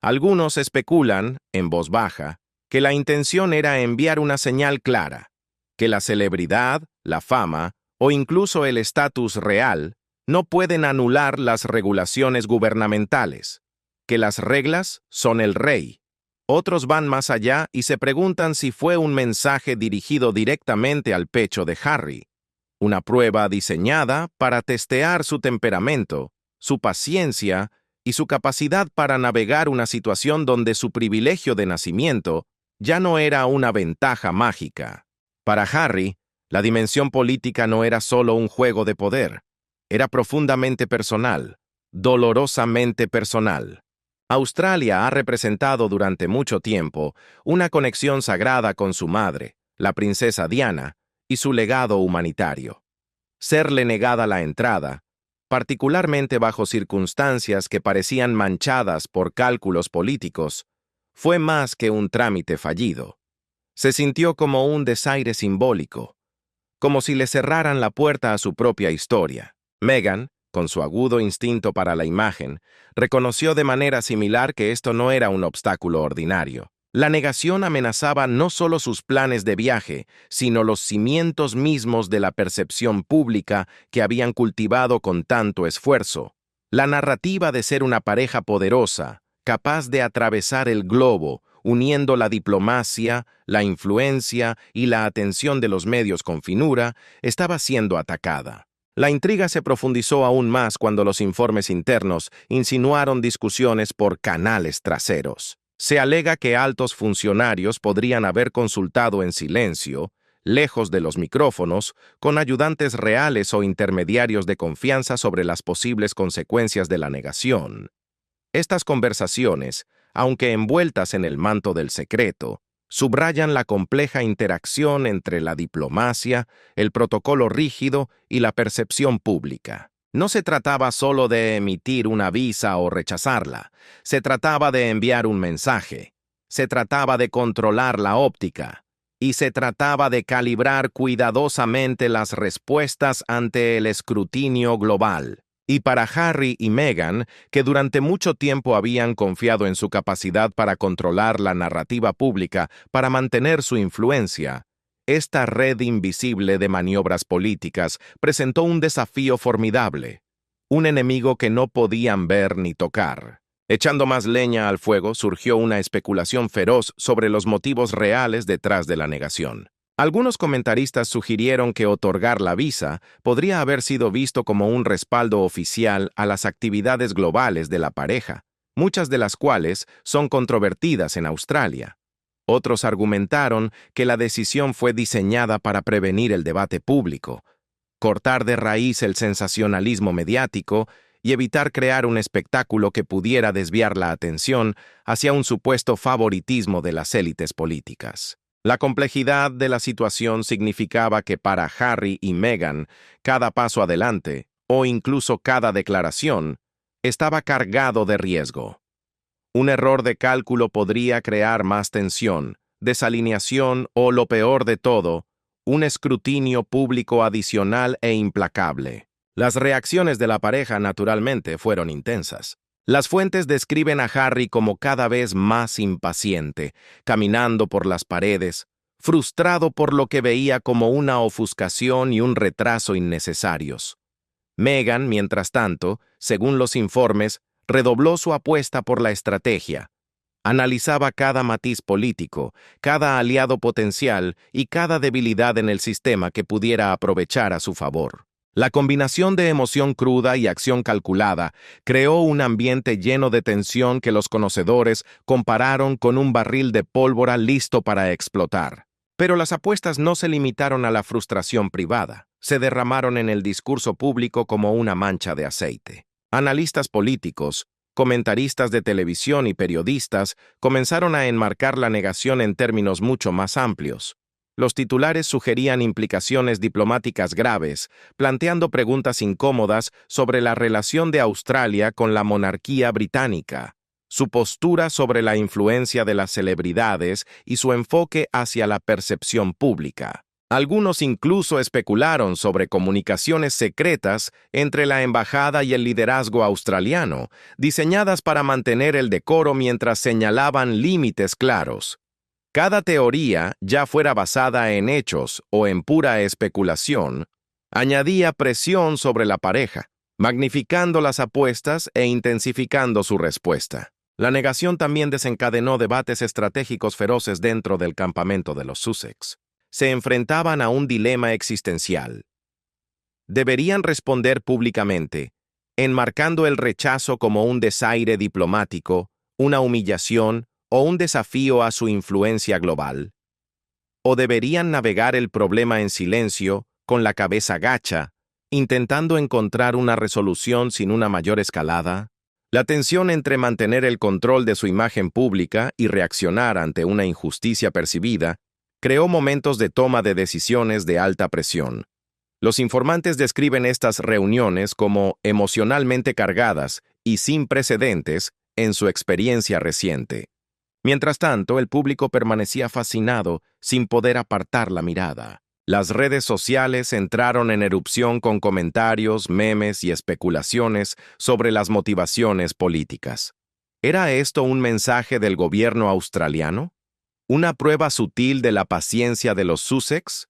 Algunos especulan, en voz baja, que la intención era enviar una señal clara, que la celebridad, la fama o incluso el estatus real no pueden anular las regulaciones gubernamentales, que las reglas son el rey. Otros van más allá y se preguntan si fue un mensaje dirigido directamente al pecho de Harry, una prueba diseñada para testear su temperamento, su paciencia y su capacidad para navegar una situación donde su privilegio de nacimiento ya no era una ventaja mágica. Para Harry, la dimensión política no era solo un juego de poder, era profundamente personal, dolorosamente personal. Australia ha representado durante mucho tiempo una conexión sagrada con su madre, la princesa Diana, y su legado humanitario. Serle negada la entrada, particularmente bajo circunstancias que parecían manchadas por cálculos políticos, fue más que un trámite fallido. Se sintió como un desaire simbólico, como si le cerraran la puerta a su propia historia. Meghan, con su agudo instinto para la imagen, reconoció de manera similar que esto no era un obstáculo ordinario. La negación amenazaba no solo sus planes de viaje, sino los cimientos mismos de la percepción pública que habían cultivado con tanto esfuerzo. La narrativa de ser una pareja poderosa, capaz de atravesar el globo, uniendo la diplomacia, la influencia y la atención de los medios con finura, estaba siendo atacada. La intriga se profundizó aún más cuando los informes internos insinuaron discusiones por canales traseros. Se alega que altos funcionarios podrían haber consultado en silencio, lejos de los micrófonos, con ayudantes reales o intermediarios de confianza sobre las posibles consecuencias de la negación. Estas conversaciones, aunque envueltas en el manto del secreto, subrayan la compleja interacción entre la diplomacia, el protocolo rígido y la percepción pública. No se trataba solo de emitir una visa o rechazarla, se trataba de enviar un mensaje, se trataba de controlar la óptica, y se trataba de calibrar cuidadosamente las respuestas ante el escrutinio global. Y para Harry y Meghan, que durante mucho tiempo habían confiado en su capacidad para controlar la narrativa pública, para mantener su influencia, esta red invisible de maniobras políticas presentó un desafío formidable, un enemigo que no podían ver ni tocar. Echando más leña al fuego, surgió una especulación feroz sobre los motivos reales detrás de la negación. Algunos comentaristas sugirieron que otorgar la visa podría haber sido visto como un respaldo oficial a las actividades globales de la pareja, muchas de las cuales son controvertidas en Australia. Otros argumentaron que la decisión fue diseñada para prevenir el debate público, cortar de raíz el sensacionalismo mediático y evitar crear un espectáculo que pudiera desviar la atención hacia un supuesto favoritismo de las élites políticas. La complejidad de la situación significaba que para Harry y Meghan, cada paso adelante, o incluso cada declaración, estaba cargado de riesgo. Un error de cálculo podría crear más tensión, desalineación o, lo peor de todo, un escrutinio público adicional e implacable. Las reacciones de la pareja, naturalmente, fueron intensas. Las fuentes describen a Harry como cada vez más impaciente, caminando por las paredes, frustrado por lo que veía como una ofuscación y un retraso innecesarios. Meghan, mientras tanto, según los informes, redobló su apuesta por la estrategia. Analizaba cada matiz político, cada aliado potencial y cada debilidad en el sistema que pudiera aprovechar a su favor. La combinación de emoción cruda y acción calculada creó un ambiente lleno de tensión que los conocedores compararon con un barril de pólvora listo para explotar. Pero las apuestas no se limitaron a la frustración privada, se derramaron en el discurso público como una mancha de aceite. Analistas políticos, comentaristas de televisión y periodistas comenzaron a enmarcar la negación en términos mucho más amplios. Los titulares sugerían implicaciones diplomáticas graves, planteando preguntas incómodas sobre la relación de Australia con la monarquía británica, su postura sobre la influencia de las celebridades y su enfoque hacia la percepción pública. Algunos incluso especularon sobre comunicaciones secretas entre la embajada y el liderazgo australiano, diseñadas para mantener el decoro mientras señalaban límites claros. Cada teoría, ya fuera basada en hechos o en pura especulación, añadía presión sobre la pareja, magnificando las apuestas e intensificando su respuesta. La negación también desencadenó debates estratégicos feroces dentro del campamento de los Sussex. Se enfrentaban a un dilema existencial. Deberían responder públicamente, enmarcando el rechazo como un desaire diplomático, una humillación o un desafío a su influencia global. O deberían navegar el problema en silencio, con la cabeza gacha, intentando encontrar una resolución sin una mayor escalada. La tensión entre mantener el control de su imagen pública y reaccionar ante una injusticia percibida creó momentos de toma de decisiones de alta presión. Los informantes describen estas reuniones como emocionalmente cargadas y sin precedentes en su experiencia reciente. Mientras tanto, el público permanecía fascinado, sin poder apartar la mirada. Las redes sociales entraron en erupción con comentarios, memes y especulaciones sobre las motivaciones políticas. ¿Era esto un mensaje del gobierno australiano? ¿Una prueba sutil de la paciencia de los Sussex?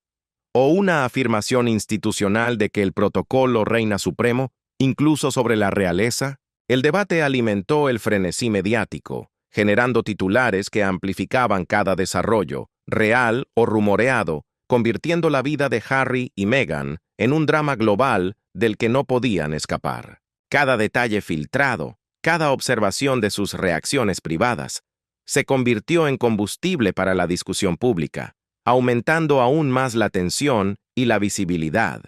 ¿O una afirmación institucional de que el protocolo reina supremo, incluso sobre la realeza? El debate alimentó el frenesí mediático, generando titulares que amplificaban cada desarrollo, real o rumoreado, convirtiendo la vida de Harry y Meghan en un drama global del que no podían escapar. Cada detalle filtrado, cada observación de sus reacciones privadas, se convirtió en combustible para la discusión pública, aumentando aún más la tensión y la visibilidad.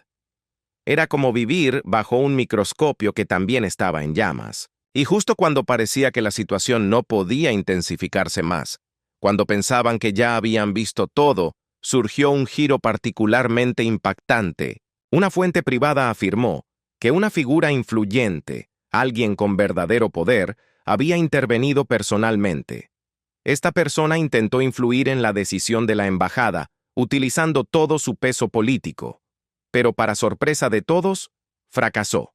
Era como vivir bajo un microscopio que también estaba en llamas. Y justo cuando parecía que la situación no podía intensificarse más, cuando pensaban que ya habían visto todo, surgió un giro particularmente impactante. Una fuente privada afirmó que una figura influyente, alguien con verdadero poder, había intervenido personalmente. Esta persona intentó influir en la decisión de la embajada, utilizando todo su peso político. Pero para sorpresa de todos, fracasó.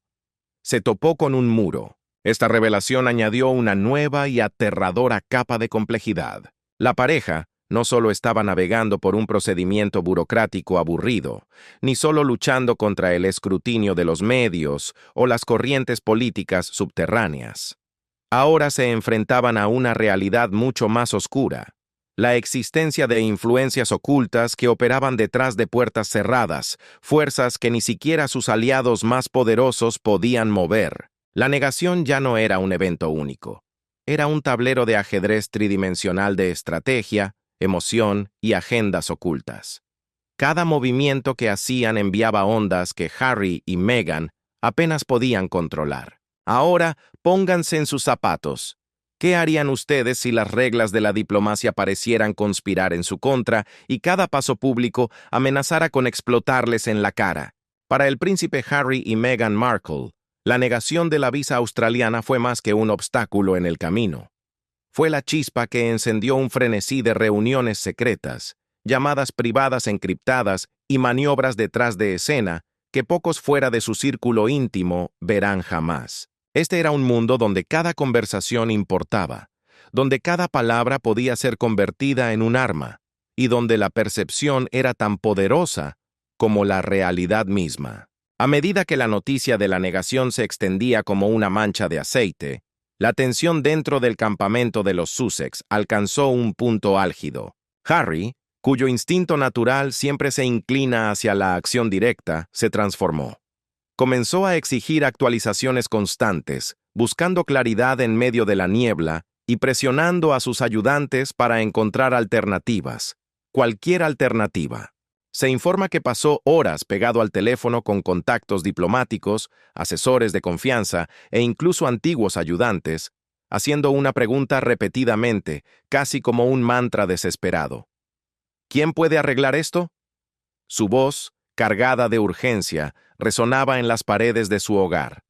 Se topó con un muro. Esta revelación añadió una nueva y aterradora capa de complejidad. La pareja no solo estaba navegando por un procedimiento burocrático aburrido, ni solo luchando contra el escrutinio de los medios o las corrientes políticas subterráneas. Ahora se enfrentaban a una realidad mucho más oscura, la existencia de influencias ocultas que operaban detrás de puertas cerradas, fuerzas que ni siquiera sus aliados más poderosos podían mover. La negación ya no era un evento único. Era un tablero de ajedrez tridimensional de estrategia, emoción y agendas ocultas. Cada movimiento que hacían enviaba ondas que Harry y Meghan apenas podían controlar. Ahora, pónganse en sus zapatos. ¿Qué harían ustedes si las reglas de la diplomacia parecieran conspirar en su contra y cada paso público amenazara con explotarles en la cara? Para el príncipe Harry y Meghan Markle, la negación de la visa australiana fue más que un obstáculo en el camino. Fue la chispa que encendió un frenesí de reuniones secretas, llamadas privadas encriptadas y maniobras detrás de escena que pocos fuera de su círculo íntimo verán jamás. Este era un mundo donde cada conversación importaba, donde cada palabra podía ser convertida en un arma, y donde la percepción era tan poderosa como la realidad misma. A medida que la noticia de la negación se extendía como una mancha de aceite, la tensión dentro del campamento de los Sussex alcanzó un punto álgido. Harry, cuyo instinto natural siempre se inclina hacia la acción directa, se transformó. Comenzó a exigir actualizaciones constantes, buscando claridad en medio de la niebla y presionando a sus ayudantes para encontrar alternativas, cualquier alternativa. Se informa que pasó horas pegado al teléfono con contactos diplomáticos, asesores de confianza e incluso antiguos ayudantes, haciendo una pregunta repetidamente, casi como un mantra desesperado. ¿Quién puede arreglar esto? Su voz, cargada de urgencia, resonaba en las paredes de su hogar.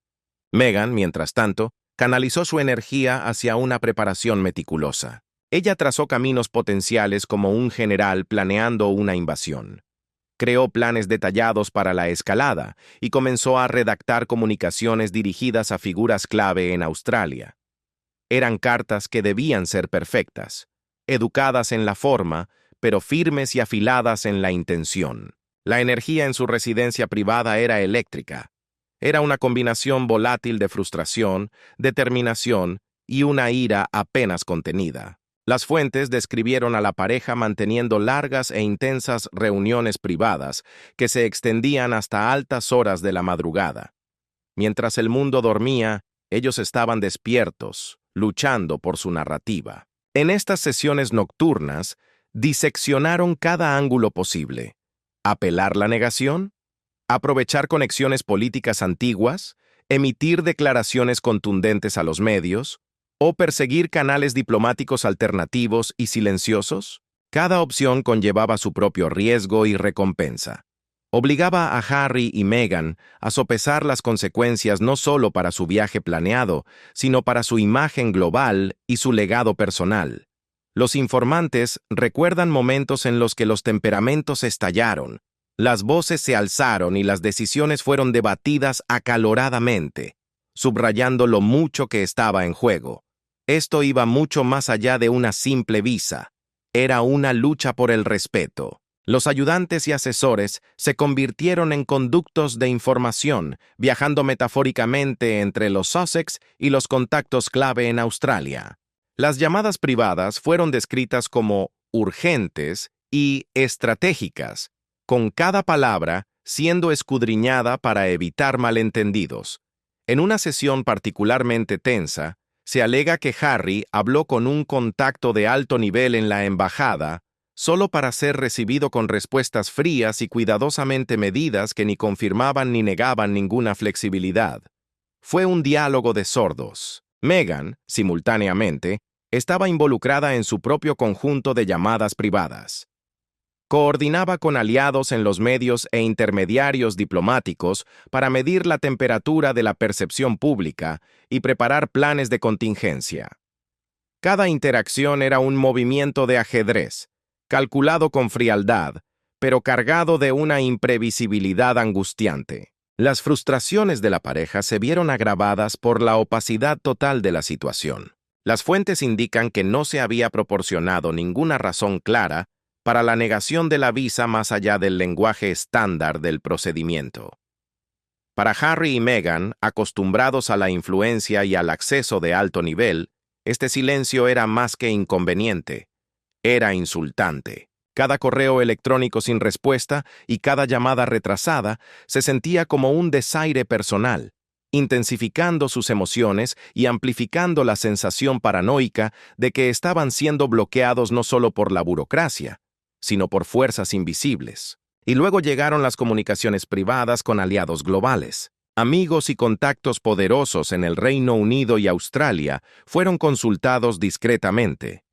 Meghan, mientras tanto, canalizó su energía hacia una preparación meticulosa. Ella trazó caminos potenciales como un general planeando una invasión. Creó planes detallados para la escalada y comenzó a redactar comunicaciones dirigidas a figuras clave en Australia. Eran cartas que debían ser perfectas, educadas en la forma, pero firmes y afiladas en la intención. La energía en su residencia privada era eléctrica. Era una combinación volátil de frustración, determinación y una ira apenas contenida. Las fuentes describieron a la pareja manteniendo largas e intensas reuniones privadas que se extendían hasta altas horas de la madrugada. Mientras el mundo dormía, ellos estaban despiertos, luchando por su narrativa. En estas sesiones nocturnas, diseccionaron cada ángulo posible. ¿Apelar la negación? ¿Aprovechar conexiones políticas antiguas? ¿Emitir declaraciones contundentes a los medios? ¿O perseguir canales diplomáticos alternativos y silenciosos? Cada opción conllevaba su propio riesgo y recompensa. Obligaba a Harry y Meghan a sopesar las consecuencias no solo para su viaje planeado, sino para su imagen global y su legado personal. Los informantes recuerdan momentos en los que los temperamentos estallaron, las voces se alzaron y las decisiones fueron debatidas acaloradamente, subrayando lo mucho que estaba en juego. Esto iba mucho más allá de una simple visa. Era una lucha por el respeto. Los ayudantes y asesores se convirtieron en conductos de información, viajando metafóricamente entre los Sussex y los contactos clave en Australia. Las llamadas privadas fueron descritas como urgentes y estratégicas, con cada palabra siendo escudriñada para evitar malentendidos. En una sesión particularmente tensa, se alega que Harry habló con un contacto de alto nivel en la embajada solo para ser recibido con respuestas frías y cuidadosamente medidas que ni confirmaban ni negaban ninguna flexibilidad. Fue un diálogo de sordos. Meghan, simultáneamente, estaba involucrada en su propio conjunto de llamadas privadas. Coordinaba con aliados en los medios e intermediarios diplomáticos para medir la temperatura de la percepción pública y preparar planes de contingencia. Cada interacción era un movimiento de ajedrez, calculado con frialdad, pero cargado de una imprevisibilidad angustiante. Las frustraciones de la pareja se vieron agravadas por la opacidad total de la situación. Las fuentes indican que no se había proporcionado ninguna razón clara para la negación de la visa más allá del lenguaje estándar del procedimiento. Para Harry y Meghan, acostumbrados a la influencia y al acceso de alto nivel, este silencio era más que inconveniente, era insultante. Cada correo electrónico sin respuesta y cada llamada retrasada se sentía como un desaire personal, intensificando sus emociones y amplificando la sensación paranoica de que estaban siendo bloqueados no solo por la burocracia, sino por fuerzas invisibles. Y luego llegaron las comunicaciones privadas con aliados globales. Amigos y contactos poderosos en el Reino Unido y Australia fueron consultados discretamente.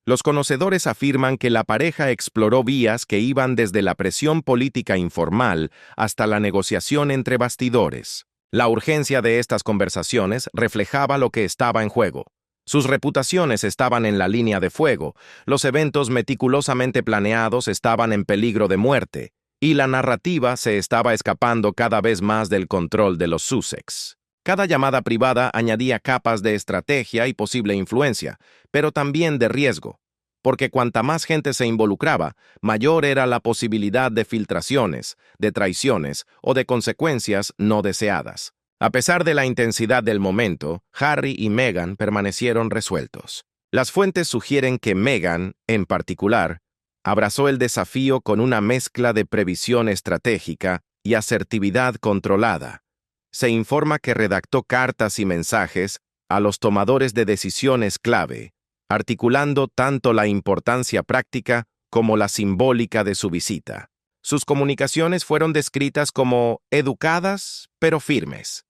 Los conocedores afirman que la pareja exploró vías que iban desde la presión política informal hasta la negociación entre bastidores. La urgencia de estas conversaciones reflejaba lo que estaba en juego. Sus reputaciones estaban en la línea de fuego, los eventos meticulosamente planeados estaban en peligro de muerte, y la narrativa se estaba escapando cada vez más del control de los Sussex. Cada llamada privada añadía capas de estrategia y posible influencia, pero también de riesgo, porque cuanta más gente se involucraba, mayor era la posibilidad de filtraciones, de traiciones o de consecuencias no deseadas. A pesar de la intensidad del momento, Harry y Meghan permanecieron resueltos. Las fuentes sugieren que Meghan, en particular, abrazó el desafío con una mezcla de previsión estratégica y asertividad controlada. Se informa que redactó cartas y mensajes a los tomadores de decisiones clave, articulando tanto la importancia práctica como la simbólica de su visita. Sus comunicaciones fueron descritas como educadas pero firmes.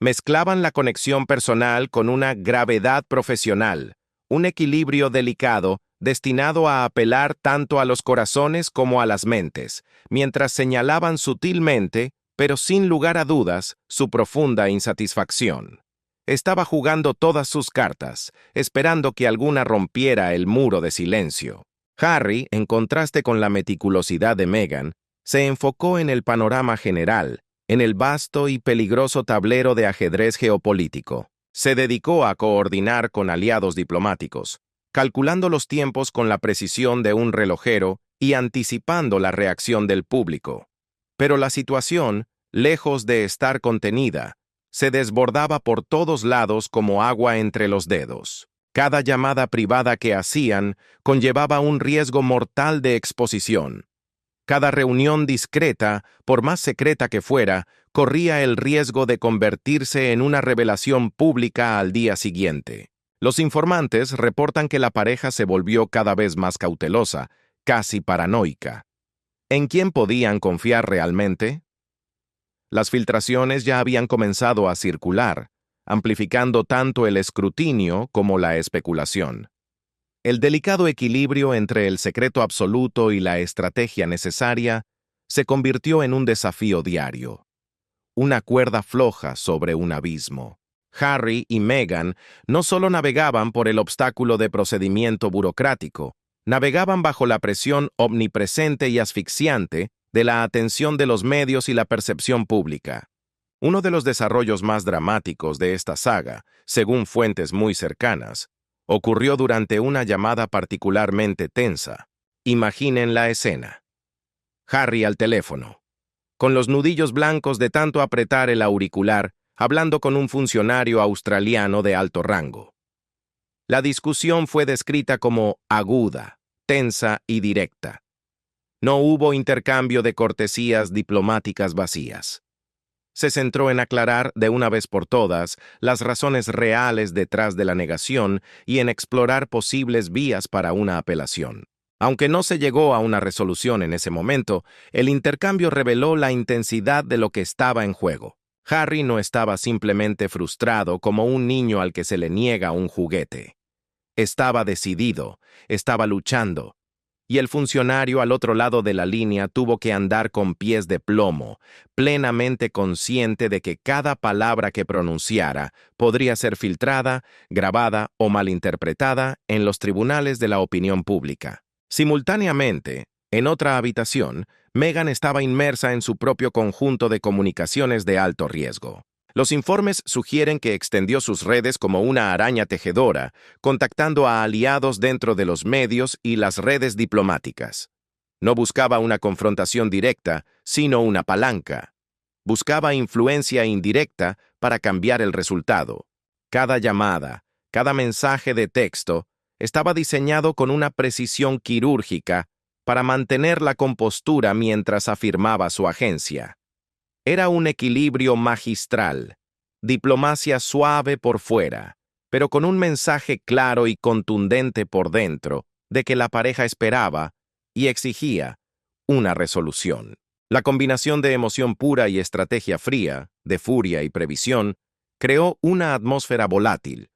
Mezclaban la conexión personal con una gravedad profesional, un equilibrio delicado destinado a apelar tanto a los corazones como a las mentes, mientras señalaban sutilmente, pero sin lugar a dudas, su profunda insatisfacción. Estaba jugando todas sus cartas, esperando que alguna rompiera el muro de silencio. Harry, en contraste con la meticulosidad de Meghan, se enfocó en el panorama general, en el vasto y peligroso tablero de ajedrez geopolítico. Se dedicó a coordinar con aliados diplomáticos, calculando los tiempos con la precisión de un relojero y anticipando la reacción del público. Pero la situación, lejos de estar contenida, se desbordaba por todos lados como agua entre los dedos. Cada llamada privada que hacían conllevaba un riesgo mortal de exposición. Cada reunión discreta, por más secreta que fuera, corría el riesgo de convertirse en una revelación pública al día siguiente. Los informantes reportan que la pareja se volvió cada vez más cautelosa, casi paranoica. ¿En quién podían confiar realmente? Las filtraciones ya habían comenzado a circular, amplificando tanto el escrutinio como la especulación. El delicado equilibrio entre el secreto absoluto y la estrategia necesaria se convirtió en un desafío diario. Una cuerda floja sobre un abismo. Harry y Meghan no solo navegaban por el obstáculo de procedimiento burocrático, navegaban bajo la presión omnipresente y asfixiante de la atención de los medios y la percepción pública. Uno de los desarrollos más dramáticos de esta saga, según fuentes muy cercanas, ocurrió durante una llamada particularmente tensa. Imaginen la escena. Harry al teléfono, con los nudillos blancos de tanto apretar el auricular, hablando con un funcionario australiano de alto rango. La discusión fue descrita como aguda, tensa y directa. No hubo intercambio de cortesías diplomáticas vacías. Se centró en aclarar de una vez por todas las razones reales detrás de la negación y en explorar posibles vías para una apelación. Aunque no se llegó a una resolución en ese momento, el intercambio reveló la intensidad de lo que estaba en juego. Harry no estaba simplemente frustrado como un niño al que se le niega un juguete. Estaba decidido, estaba luchando. Y el funcionario al otro lado de la línea tuvo que andar con pies de plomo, plenamente consciente de que cada palabra que pronunciara podría ser filtrada, grabada o malinterpretada en los tribunales de la opinión pública. Simultáneamente, en otra habitación, Meghan estaba inmersa en su propio conjunto de comunicaciones de alto riesgo. Los informes sugieren que extendió sus redes como una araña tejedora, contactando a aliados dentro de los medios y las redes diplomáticas. No buscaba una confrontación directa, sino una palanca. Buscaba influencia indirecta para cambiar el resultado. Cada llamada, cada mensaje de texto, estaba diseñado con una precisión quirúrgica para mantener la compostura mientras afirmaba su agencia. Era un equilibrio magistral, diplomacia suave por fuera, pero con un mensaje claro y contundente por dentro de que la pareja esperaba y exigía una resolución. La combinación de emoción pura y estrategia fría, de furia y previsión, creó una atmósfera volátil.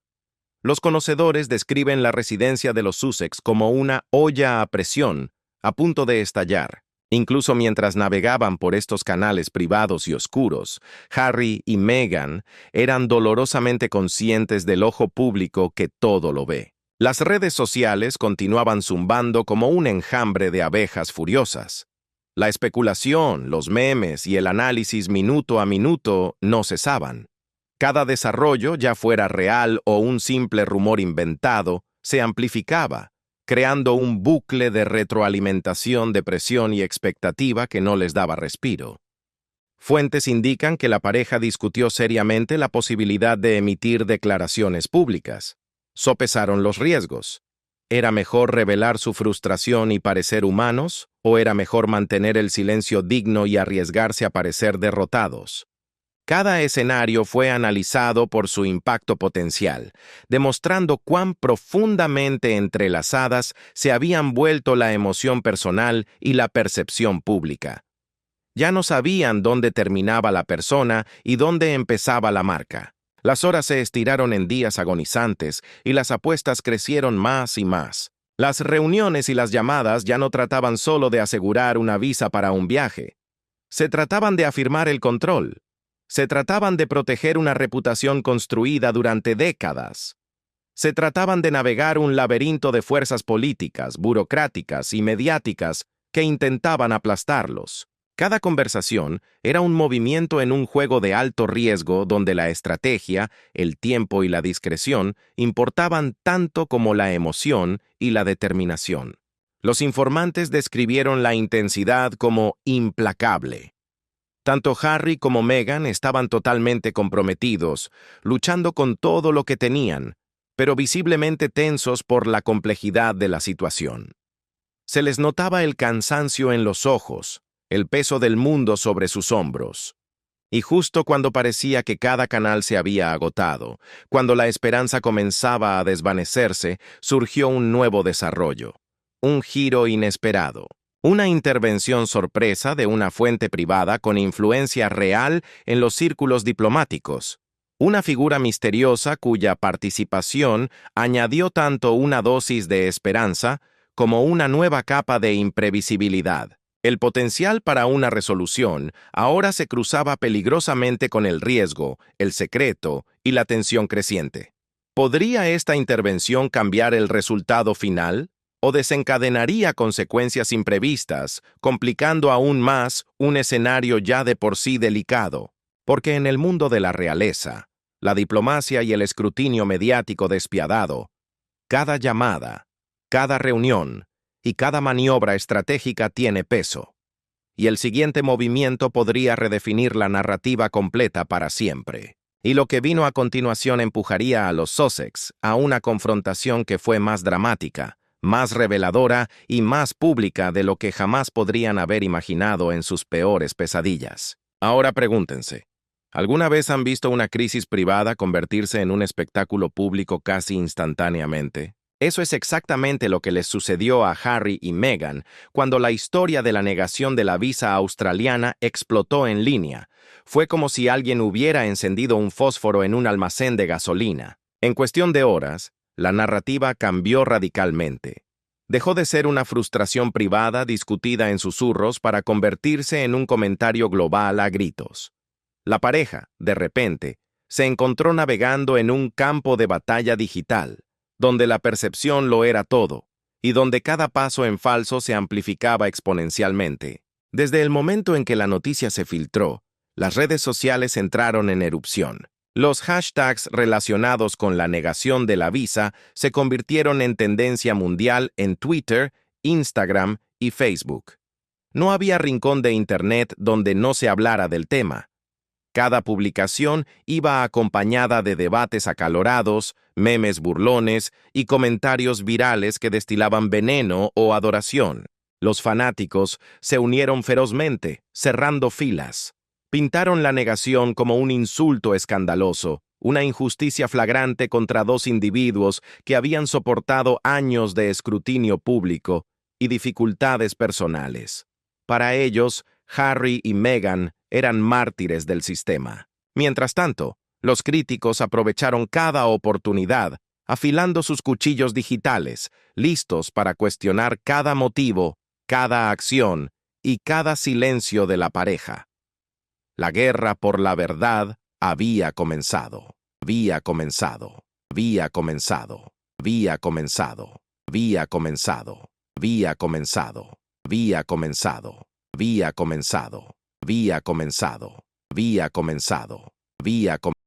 Los conocedores describen la residencia de los Sussex como una olla a presión, a punto de estallar. Incluso mientras navegaban por estos canales privados y oscuros, Harry y Meghan eran dolorosamente conscientes del ojo público que todo lo ve. Las redes sociales continuaban zumbando como un enjambre de abejas furiosas. La especulación, los memes y el análisis minuto a minuto no cesaban. Cada desarrollo, ya fuera real o un simple rumor inventado, se amplificaba, creando un bucle de retroalimentación de presión y expectativa que no les daba respiro. Fuentes indican que la pareja discutió seriamente la posibilidad de emitir declaraciones públicas. Sopesaron los riesgos. ¿Era mejor revelar su frustración y parecer humanos, o era mejor mantener el silencio digno y arriesgarse a parecer derrotados? Cada escenario fue analizado por su impacto potencial, demostrando cuán profundamente entrelazadas se habían vuelto la emoción personal y la percepción pública. Ya no sabían dónde terminaba la persona y dónde empezaba la marca. Las horas se estiraron en días agonizantes y las apuestas crecieron más y más. Las reuniones y las llamadas ya no trataban solo de asegurar una visa para un viaje. Se trataban de afirmar el control. Se trataban de proteger una reputación construida durante décadas. Se trataban de navegar un laberinto de fuerzas políticas, burocráticas y mediáticas que intentaban aplastarlos. Cada conversación era un movimiento en un juego de alto riesgo donde la estrategia, el tiempo y la discreción importaban tanto como la emoción y la determinación. Los informantes describieron la intensidad como implacable. Tanto Harry como Meghan estaban totalmente comprometidos, luchando con todo lo que tenían, pero visiblemente tensos por la complejidad de la situación. Se les notaba el cansancio en los ojos, el peso del mundo sobre sus hombros. Y justo cuando parecía que cada canal se había agotado, cuando la esperanza comenzaba a desvanecerse, surgió un nuevo desarrollo, un giro inesperado. Una intervención sorpresa de una fuente privada con influencia real en los círculos diplomáticos. Una figura misteriosa cuya participación añadió tanto una dosis de esperanza como una nueva capa de imprevisibilidad. El potencial para una resolución ahora se cruzaba peligrosamente con el riesgo, el secreto y la tensión creciente. ¿Podría esta intervención cambiar el resultado final? ¿O desencadenaría consecuencias imprevistas, complicando aún más un escenario ya de por sí delicado? Porque en el mundo de la realeza, la diplomacia y el escrutinio mediático despiadado, cada llamada, cada reunión y cada maniobra estratégica tiene peso, y el siguiente movimiento podría redefinir la narrativa completa para siempre. Y lo que vino a continuación empujaría a los Sussex a una confrontación que fue más dramática, más reveladora y más pública de lo que jamás podrían haber imaginado en sus peores pesadillas. Ahora pregúntense, ¿alguna vez han visto una crisis privada convertirse en un espectáculo público casi instantáneamente? Eso es exactamente lo que les sucedió a Harry y Meghan cuando la historia de la negación de la visa australiana explotó en línea. Fue como si alguien hubiera encendido un fósforo en un almacén de gasolina. En cuestión de horas, la narrativa cambió radicalmente. Dejó de ser una frustración privada discutida en susurros para convertirse en un comentario global a gritos. La pareja, de repente, se encontró navegando en un campo de batalla digital, donde la percepción lo era todo, y donde cada paso en falso se amplificaba exponencialmente. Desde el momento en que la noticia se filtró, las redes sociales entraron en erupción. Los hashtags relacionados con la negación de la visa se convirtieron en tendencia mundial en Twitter, Instagram y Facebook. No había rincón de Internet donde no se hablara del tema. Cada publicación iba acompañada de debates acalorados, memes burlones y comentarios virales que destilaban veneno o adoración. Los fanáticos se unieron ferozmente, cerrando filas. Pintaron la negación como un insulto escandaloso, una injusticia flagrante contra dos individuos que habían soportado años de escrutinio público y dificultades personales. Para ellos, Harry y Meghan eran mártires del sistema. Mientras tanto, los críticos aprovecharon cada oportunidad, afilando sus cuchillos digitales, listos para cuestionar cada motivo, cada acción y cada silencio de la pareja. La guerra por la verdad había comenzado. Había comenzado. Había comenzado. Había comenzado. Había comenzado. Había comenzado. Había comenzado. Había comenzado. Había comenzado. Había comenzado. Había comenzado.